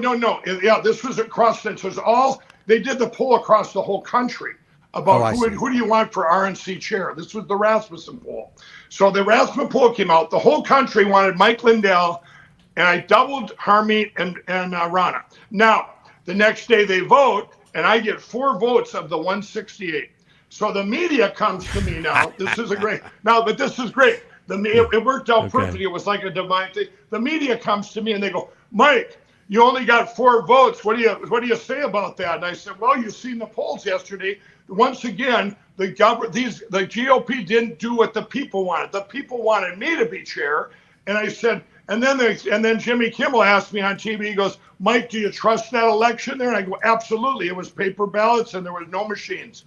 Yeah, this was across. This was all. They did the poll across the whole country about who do you want for RNC chair. This was the Rasmussen poll. So the Rasmussen poll came out. The whole country wanted Mike Lindell, and I doubled Harmeet and Ronna. Now the next day they vote, and I get 4 votes of the 168. So the media comes to me now. This is great. It worked out perfectly. It was like a divine thing. The media comes to me and they go, Mike, you only got 4 votes. What do you say about that? And I said, well, you've seen the polls yesterday. Once again, the GOP didn't do what the people wanted. The people wanted me to be chair. And I said, and then Jimmy Kimmel asked me on TV, he goes, Mike, do you trust that election there? And I go, absolutely. It was paper ballots and there was no machines.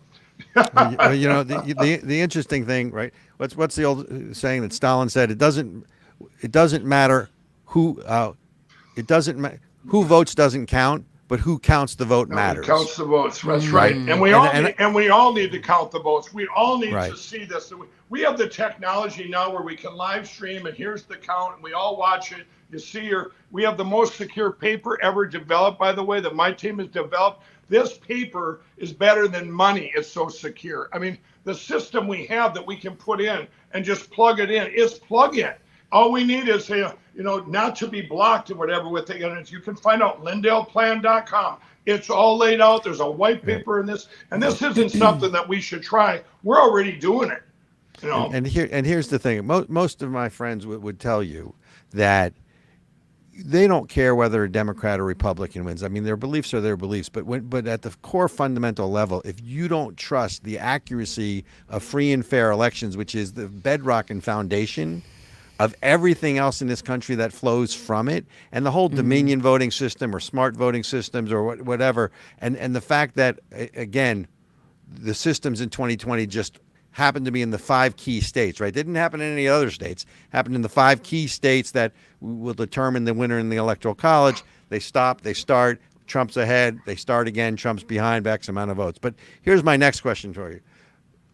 The interesting thing, right? What's the old saying that Stalin said? It doesn't matter who votes doesn't count, but who counts the vote matters. Who counts the votes. That's right. And we all need to count the votes. We all need to see this. We have the technology now where we can live stream, and here's the count, and we all watch it. You see we have the most secure paper ever developed, by the way, that my team has developed. This paper is better than money. It's so secure. I mean, the system we have that we can put in and just plug it in is plug in. All we need is, not to be blocked or whatever with it. And you can find out lindellplan.com. It's all laid out. There's a white paper in this, and this isn't something that we should try. We're already doing it. And here's the thing. Most of my friends would tell you that they don't care whether a Democrat or Republican wins. I mean, their beliefs are their beliefs. But at the core fundamental level, if you don't trust the accuracy of free and fair elections, which is the bedrock and foundation of everything else in this country that flows from it, and the whole Dominion voting system or smart voting systems or whatever, and the fact that, again, the systems in 2020 just happened to be in the 5 key states, right? Didn't happen in any other states. Happened in the 5 key states that will determine the winner in the Electoral College. They stop, they start, Trump's ahead, they start again, Trump's behind by X amount of votes. But here's my next question for you.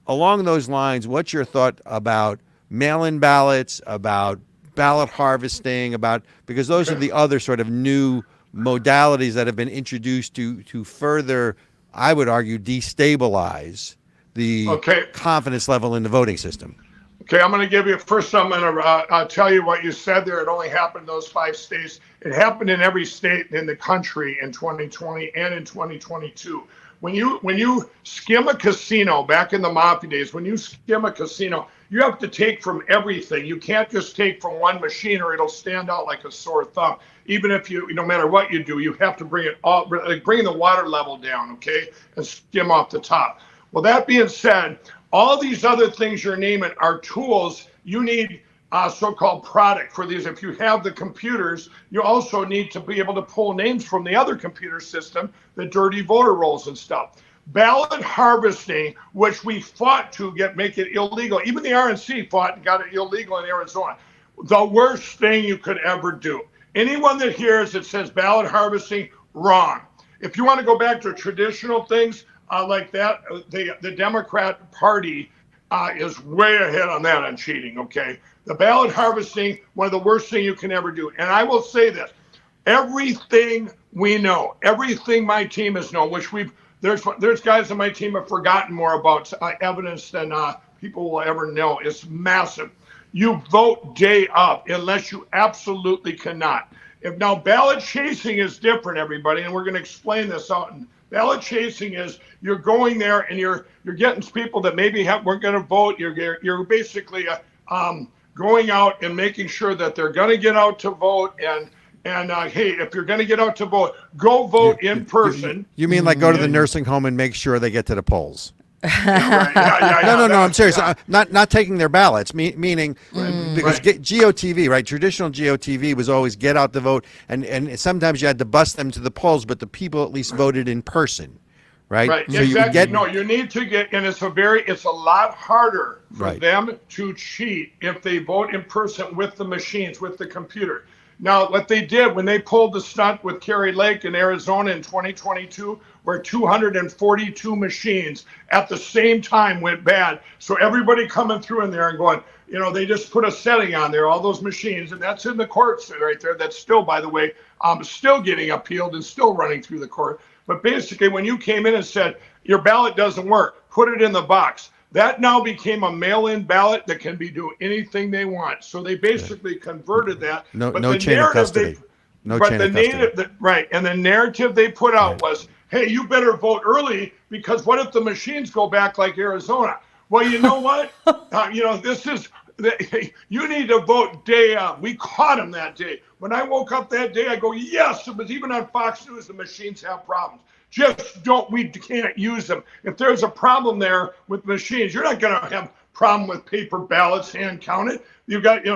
Along those lines, what's your thought about mail-in ballots, about ballot harvesting, because those are the other sort of new modalities that have been introduced to further, I would argue, destabilize the confidence level in the voting system. Okay, I'm going to give you, first I'm going to tell you what you said there. It only happened in those 5 states. It happened in every state in the country in 2020 and in 2022. when you skim a casino back in the mafia days, when you skim a casino, you have to take from everything. You can't just take from one machine or it'll stand out like a sore thumb. Even if no matter what you do, you have to bring it all, like bring the water level down, okay, and skim off the top. Well, that being said, all these other things you're naming are tools. You need so-called product for these. If you have the computers, you also need to be able to pull names from the other computer system, the dirty voter rolls and stuff. Ballot harvesting, which we fought to make it illegal. Even the RNC fought and got it illegal in Arizona. The worst thing you could ever do. Anyone that hears it says ballot harvesting, wrong. If you want to go back to traditional things like that, the Democrat Party is way ahead on that on cheating, okay? The ballot harvesting, one of the worst things you can ever do. And I will say this, everything we know, everything my team has known, which there's guys on my team have forgotten more about evidence than people will ever know. It's massive. You vote day up unless you absolutely cannot. Now ballot chasing is different, everybody, and we're going to explain this out. And ballot chasing is you're going there and you're getting people that maybe weren't going to vote. You're basically going out and making sure that they're going to get out to vote. And hey, if you're going to get out to vote, go vote in person. You mean like go to the nursing home and make sure they get to the polls? Yeah, right. No. I'm serious. Not taking their ballots. Meaning because GOTV, right? Traditional GOTV was always get out the vote, and sometimes you had to bus them to the polls, but the people at least voted in person, right? Right. So exactly. You need to get, and it's a lot harder for them to cheat if they vote in person with the machines, with the computer. Now, what they did when they pulled the stunt with Kerry Lake in Arizona in 2022, where 242 machines at the same time went bad. So everybody coming through in there and going, they just put a setting on there, all those machines, and that's in the courts right there. That's still, by the way, still getting appealed and still running through the court. But basically, when you came in and said, your ballot doesn't work, put it in the box. That now became a mail-in ballot that can be do anything they want. So they basically converted that. No chain of custody. Right. And the narrative they put out was, hey, you better vote early because what if the machines go back like Arizona? Well, you know what? You need to vote day up. We caught them that day. When I woke up that day, I go, yes, it was even on Fox News, the machines have problems. We can't use them. If there's a problem there with machines, you're not going to have a problem with paper ballots, hand counted. You've got,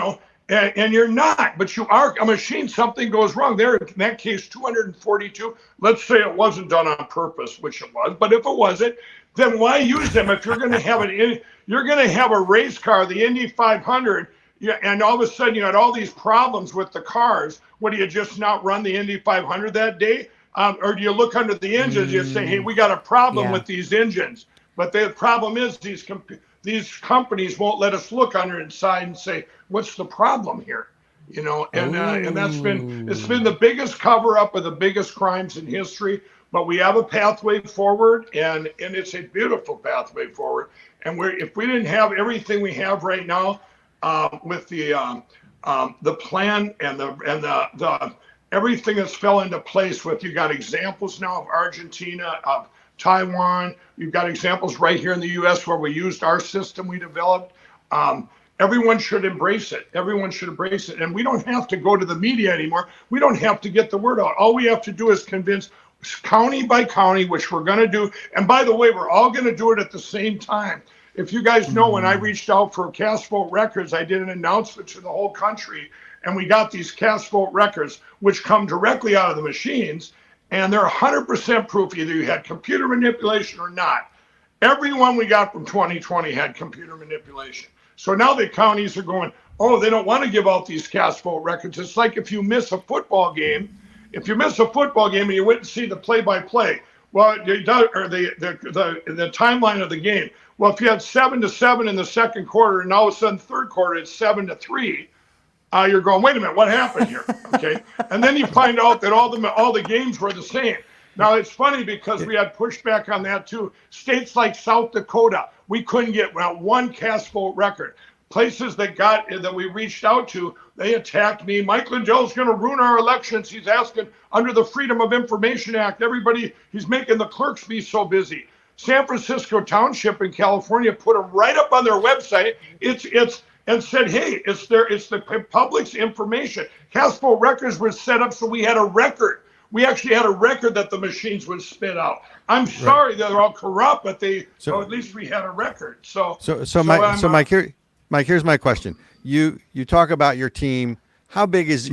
and you're not, but you are a machine. Something goes wrong there. In that case, 242. Let's say it wasn't done on purpose, which it was. But if it wasn't, then why use them? If you're going to have you're going to have a race car, the Indy 500, and all of a sudden you had all these problems with the cars. What, do you just not run the Indy 500 that day? Or do you look under the engines? You say, hey, we got a problem with these engines. But the problem is these companies won't let us look under inside and say, what's the problem here? And it's been the biggest cover up of the biggest crimes in history. But we have a pathway forward, and it's a beautiful pathway forward. And if we didn't have everything we have right now with the plan and the everything that's fell into place with, you got examples now of Argentina, of Taiwan. You've got examples right here in the U.S. where we used our system we developed. Everyone should embrace it. Everyone should embrace it. And we don't have to go to the media anymore. We don't have to get the word out. All we have to do is convince county by county, which we're going to do. And by the way, we're all going to do it at the same time. If you guys know, when I reached out for cast vote records, I did an announcement to the whole country. And we got these cast vote records, which come directly out of the machines, and they're 100% proof either you had computer manipulation or not. Everyone we got from 2020 had computer manipulation. So now the counties are going, oh, they don't want to give out these cast vote records. It's like if you miss a football game. If you miss a football game and you went and see the play-by-play, well, or the timeline of the game. Well, if you had 7-7 in the second quarter, and all of a sudden third quarter it's 7-3. You're going, wait a minute, what happened here? Okay, and then you find out that all the games were the same. Now it's funny because we had pushback on that too. States like South Dakota, we couldn't get one cast vote record. places that we reached out to, they attacked me. Mike Lindell's going to ruin our elections. He's asking under the Freedom of Information Act, he's making the clerks be so busy. San Francisco Township in California put them right up on their website. And said, hey, it's the public's information. Cast vote records were set up so we had a record. We actually had a record that the machines would spit out. I'm sorry that they're all corrupt, but at least we had a record. Mike, here's my question. You talk about your team. How big is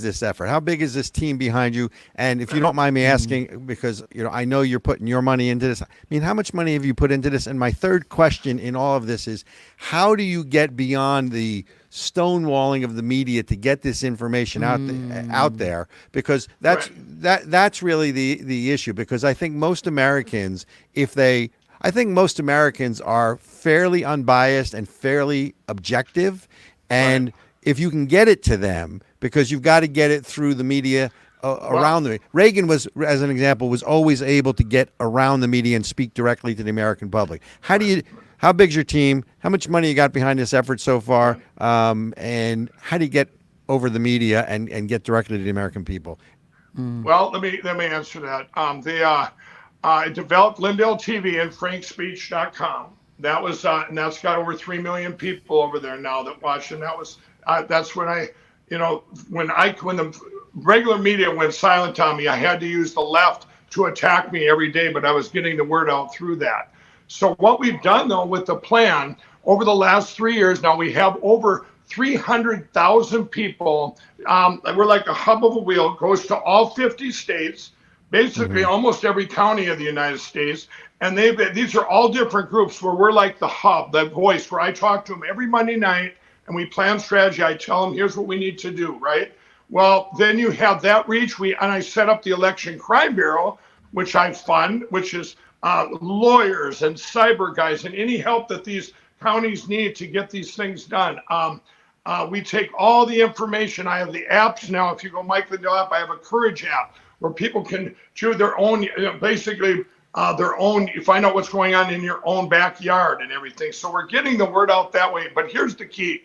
this effort? How big is this team behind you? And if you don't mind me asking, because I know you're putting your money into this. I mean, how much money have you put into this? And my third question in all of this is, how do you get beyond the stonewalling of the media to get this information out there? Because that's really the issue. Because I think most Americans, most Americans are fairly unbiased and fairly objective, and if you can get it to them, because you've got to get it through the media around them. Reagan was, as an example, was always able to get around the media and speak directly to the American public. How big's your team? How much money you got behind this effort so far? And how do you get over the media and get directly to the American people? Well, let me answer that. I developed Lindell TV and frankspeech.com. That was and that's got over 3 million people over there now that watch. And that's when when the regular media went silent on me, I had to use the left to attack me every day, but I was getting the word out through that. So what we've done though with the plan over the last 3 years, now we have over 300,000 people. We're like a hub of a wheel. It goes to all 50 states, basically almost every county of the United States. And these are all different groups where we're like the hub, the voice, where I talk to them every Monday night and we plan strategy. I tell them, here's what we need to do, right? Well, then you have that reach. And I set up the Election Crime Bureau, which I fund, which is lawyers and cyber guys and any help that these counties need to get these things done. We take all the information. I have the apps now. If you go Mike Lindell app, I have a Courage app where people can do their own, you find out what's going on in your own backyard and everything. So we're getting the word out that way. But here's the key.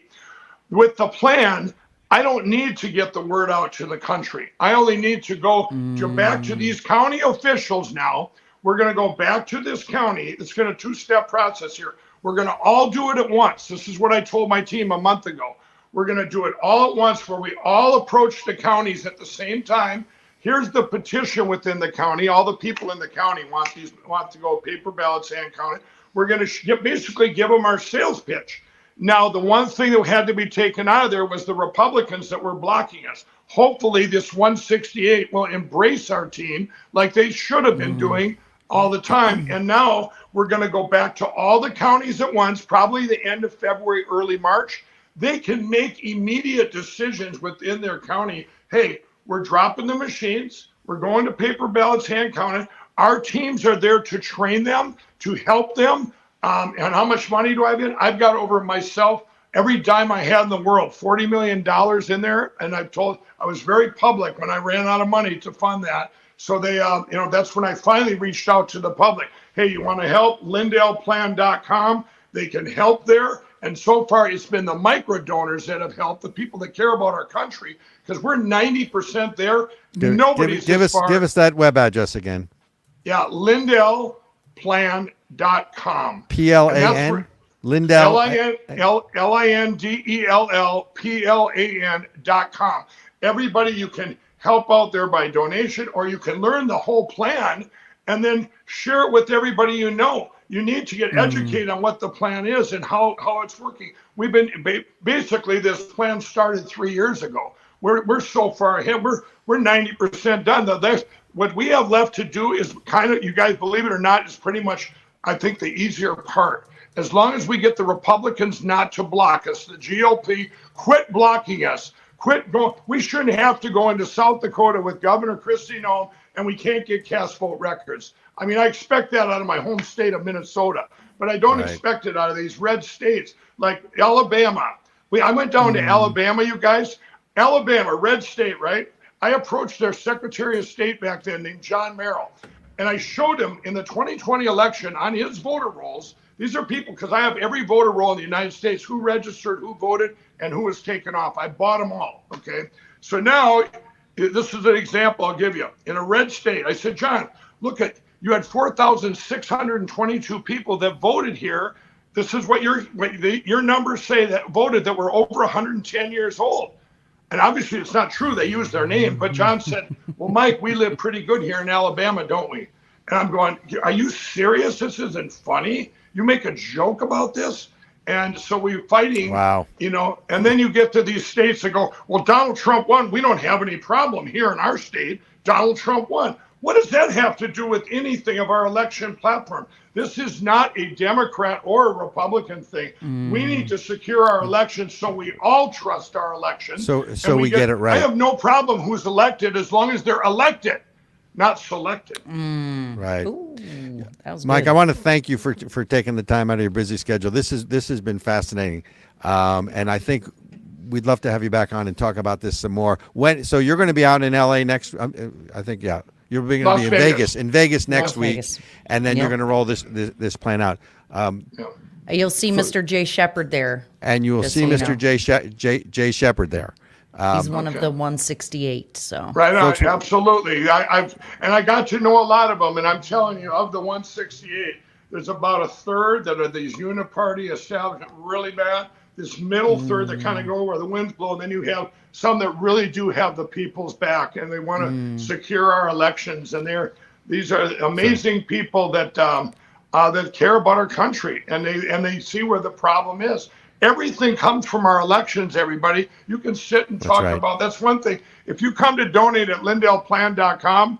With the plan, I don't need to get the word out to the country. I only need to go back to these county officials now. We're going to go back to this county. It's going to two-step process here. We're going to all do it at once. This is what I told my team a month ago. We're going to do it all at once where we all approach the counties at the same time. Here's the petition within the county. All the people in the county want to go paper ballots and count it. We're going to basically give them our sales pitch. Now, the one thing that had to be taken out of there was the Republicans that were blocking us. Hopefully, this 168 will embrace our team like they should have been doing all the time. And now we're going to go back to all the counties at once, probably the end of February, early March. They can make immediate decisions within their county. Hey, we're dropping the machines. We're going to paper ballots, hand counted. Our teams are there to train them, to help them. And how much money do I have in? I've got over myself, every dime I had in the world, $40 million in there. And I was very public when I ran out of money to fund that. So they, that's when I finally reached out to the public. Hey, you want to help? LindellPlan.com. They can help there. And so far, it's been the micro donors that have helped, the people that care about our country, because we're 90% there. Nobody's give us that web address again. Yeah, LindellPlan.com. PLAN. Lindell. LINDELLPLAN.com. Everybody, you can help out there by donation, or you can learn the whole plan and then share it with everybody you know. You need to get educated on what the plan is and how it's working. We've been basically, this plan started 3 years ago. We're so far ahead. We're 90% done. What we have left to do is kind of, you guys believe it or not, is pretty much, I think, the easier part. As long as we get the Republicans not to block us, the GOP quit blocking us, quit going. We shouldn't have to go into South Dakota with Governor Christie Noem, and we can't get cast vote records. I mean, I expect that out of my home state of Minnesota, but I don't expect it out of these red states like Alabama. I went down to Alabama, you guys. Alabama, red state, right? I approached their Secretary of State back then named John Merrill, and I showed him in the 2020 election on his voter rolls These are people, because I have every voter roll in the United States, who registered, who voted, and who was taken off. I bought them all. Okay. So now, this is an example I'll give you. In a red state, I said, John, look at, you had 4,622 people that voted here. This is what your numbers say that voted that were over 110 years old. And obviously it's not true. They used their name. But John said, well, Mike, we live pretty good here in Alabama, don't we? And I'm going, are you serious? This isn't funny. You make a joke about this? And so we're fighting, Wow. you know, and then you get to these states that go, well, Donald Trump won. We don't have any problem here in our state. Donald Trump won. What does that have to do with anything of our election platform? This is not a Democrat or a Republican thing. We need to secure our elections so we all trust our elections. So we get it right. I have no problem who's elected as long as they're elected, not selected. Right. Ooh, that was Mike, good. I want to thank you for taking the time out of your busy schedule. This has been fascinating, and I think we'd love to have you back on and talk about this some more. So you're going to be out in LA next? I think you're going to be in Vegas next Las week, Vegas. and then Yep. you're going to roll this plan out. You'll see Mr. Jay Shepard there. And you will Just see so you Mr. know. Jay Shepard there. He's one of the 168. So Right on, Folks, absolutely. I got to know a lot of them, and I'm telling you, of the 168, there's about a third that are these uniparty establishment really bad. This middle third that kind of go where the winds blow, and then you have some that really do have the people's back, and they want to secure our elections. And these are amazing people that that care about our country, and they see where the problem is. Everything comes from our elections, everybody. You can sit and talk about, that's one thing. If you come to donate at lindellplan.com,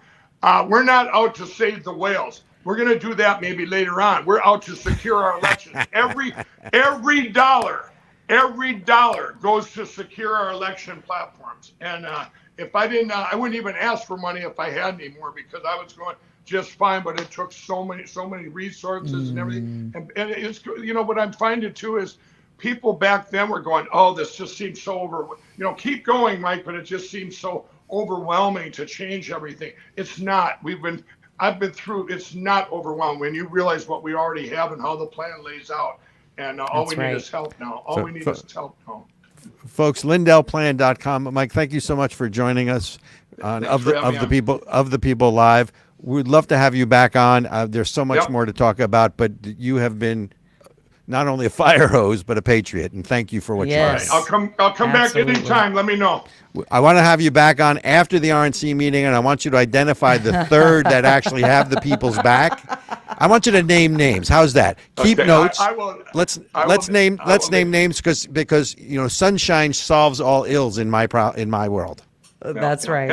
we're not out to save the whales. We're going to do that maybe later on. We're out to secure our elections. Every dollar goes to secure our election platforms. And if I didn't, I wouldn't even ask for money if I had any more, because I was going just fine. But it took so many resources and everything. And it's, you know, what I'm finding too is people back then were going, oh, this just seems so keep going, Mike, but it just seems so overwhelming to change everything. It's not. I've been through. It's not overwhelming when you realize what we already have and how the plan lays out. And all we need is help now. All we need is help now. Folks, lindellplan.com. Mike, thank you so much for joining us on of the people live. We'd love to have you back on. There's so much more to talk about, but you have been not only a fire hose but a patriot, and thank you for what you are. I'll come back anytime. Let me know. I want to have you back on after the RNC meeting, and I want you to identify the third that actually have the people's back. I want you to name names. How's that? Keep notes. I will. Let's name names because sunshine solves all ills in my world. that's right.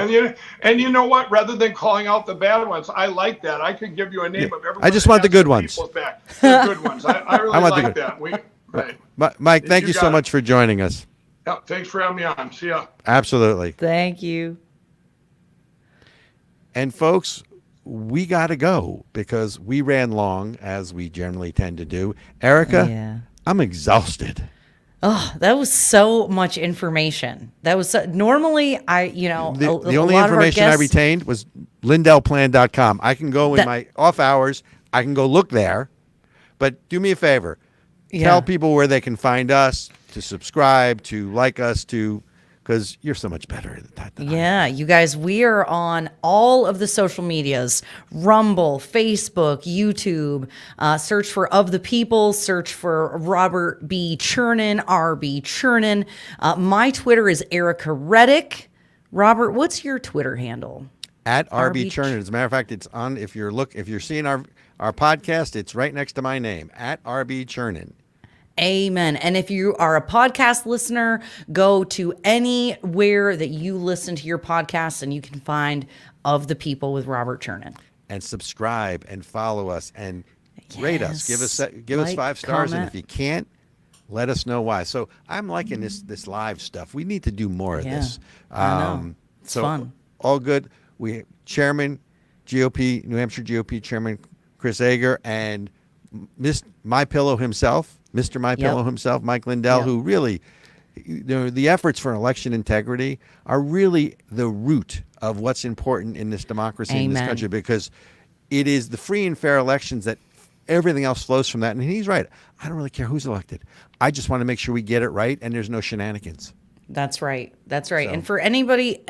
And you know what? Rather than calling out the bad ones, I like that. I could give you a name of everyone. I just want the good ones. The good ones. I really like that. Mike, thank you so much for joining us. Yeah, thanks for having me on. See ya. Absolutely. Thank you. And folks, we got to go because we ran long, as we generally tend to do. Ericka, I'm exhausted. Oh, that was so much information. That was normally the only information I retained was lindellplan.com. I can go in my off hours. I can go look there, but do me a favor. Tell people where they can find us, to subscribe, to like us, because you're so much better at that than I am. You guys, we are on all of the social medias: Rumble, Facebook, YouTube. Search for Of the People. Search for Robert B. Chernin, RB Chernin. My Twitter is Ericka Redic. Robert, what's your Twitter handle? At RB Chernin. As a matter of fact, it's on. If you're seeing our podcast, it's right next to my name, at RB Chernin. Amen. And if you are a podcast listener, go to anywhere that you listen to your podcasts and you can find Of the People with RobertChernin. And subscribe and follow us and rate us. Give us 5 stars. comment. And if you can't, let us know why. So I'm liking this live stuff. We need to do more of this. I know. It's fun. All good. Chairman, GOP, New Hampshire GOP Chairman Chris Ager, and Mr. My Pillow himself, Mike Lindell, who really, the efforts for election integrity are really the root of what's important in this democracy in this country, because it is the free and fair elections that everything else flows from that. And he's right. I don't really care who's elected. I just want to make sure we get it right and there's no shenanigans. That's right. That's right. So- And for anybody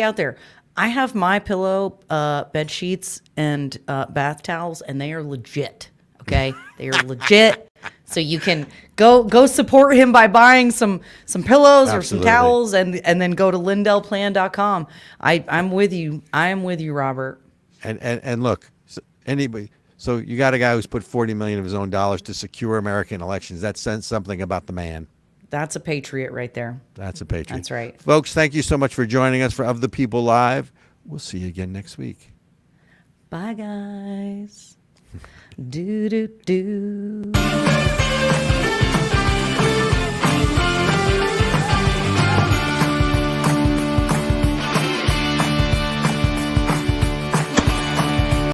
out there, I have my pillow, bed sheets, and bath towels, and they are legit. Okay, they are legit. So you can go support him by buying some pillows or some Absolutely. towels, and then go to lindellplan.com. I'm with you. I am with you, Robert. And look, so you got a guy who's put $40 million of his own dollars to secure American elections. That says something about the man. That's a patriot right there. That's a patriot. That's right. Folks, thank you so much for joining us for Of the People Live. We'll see you again next week. Bye, guys. Do do do.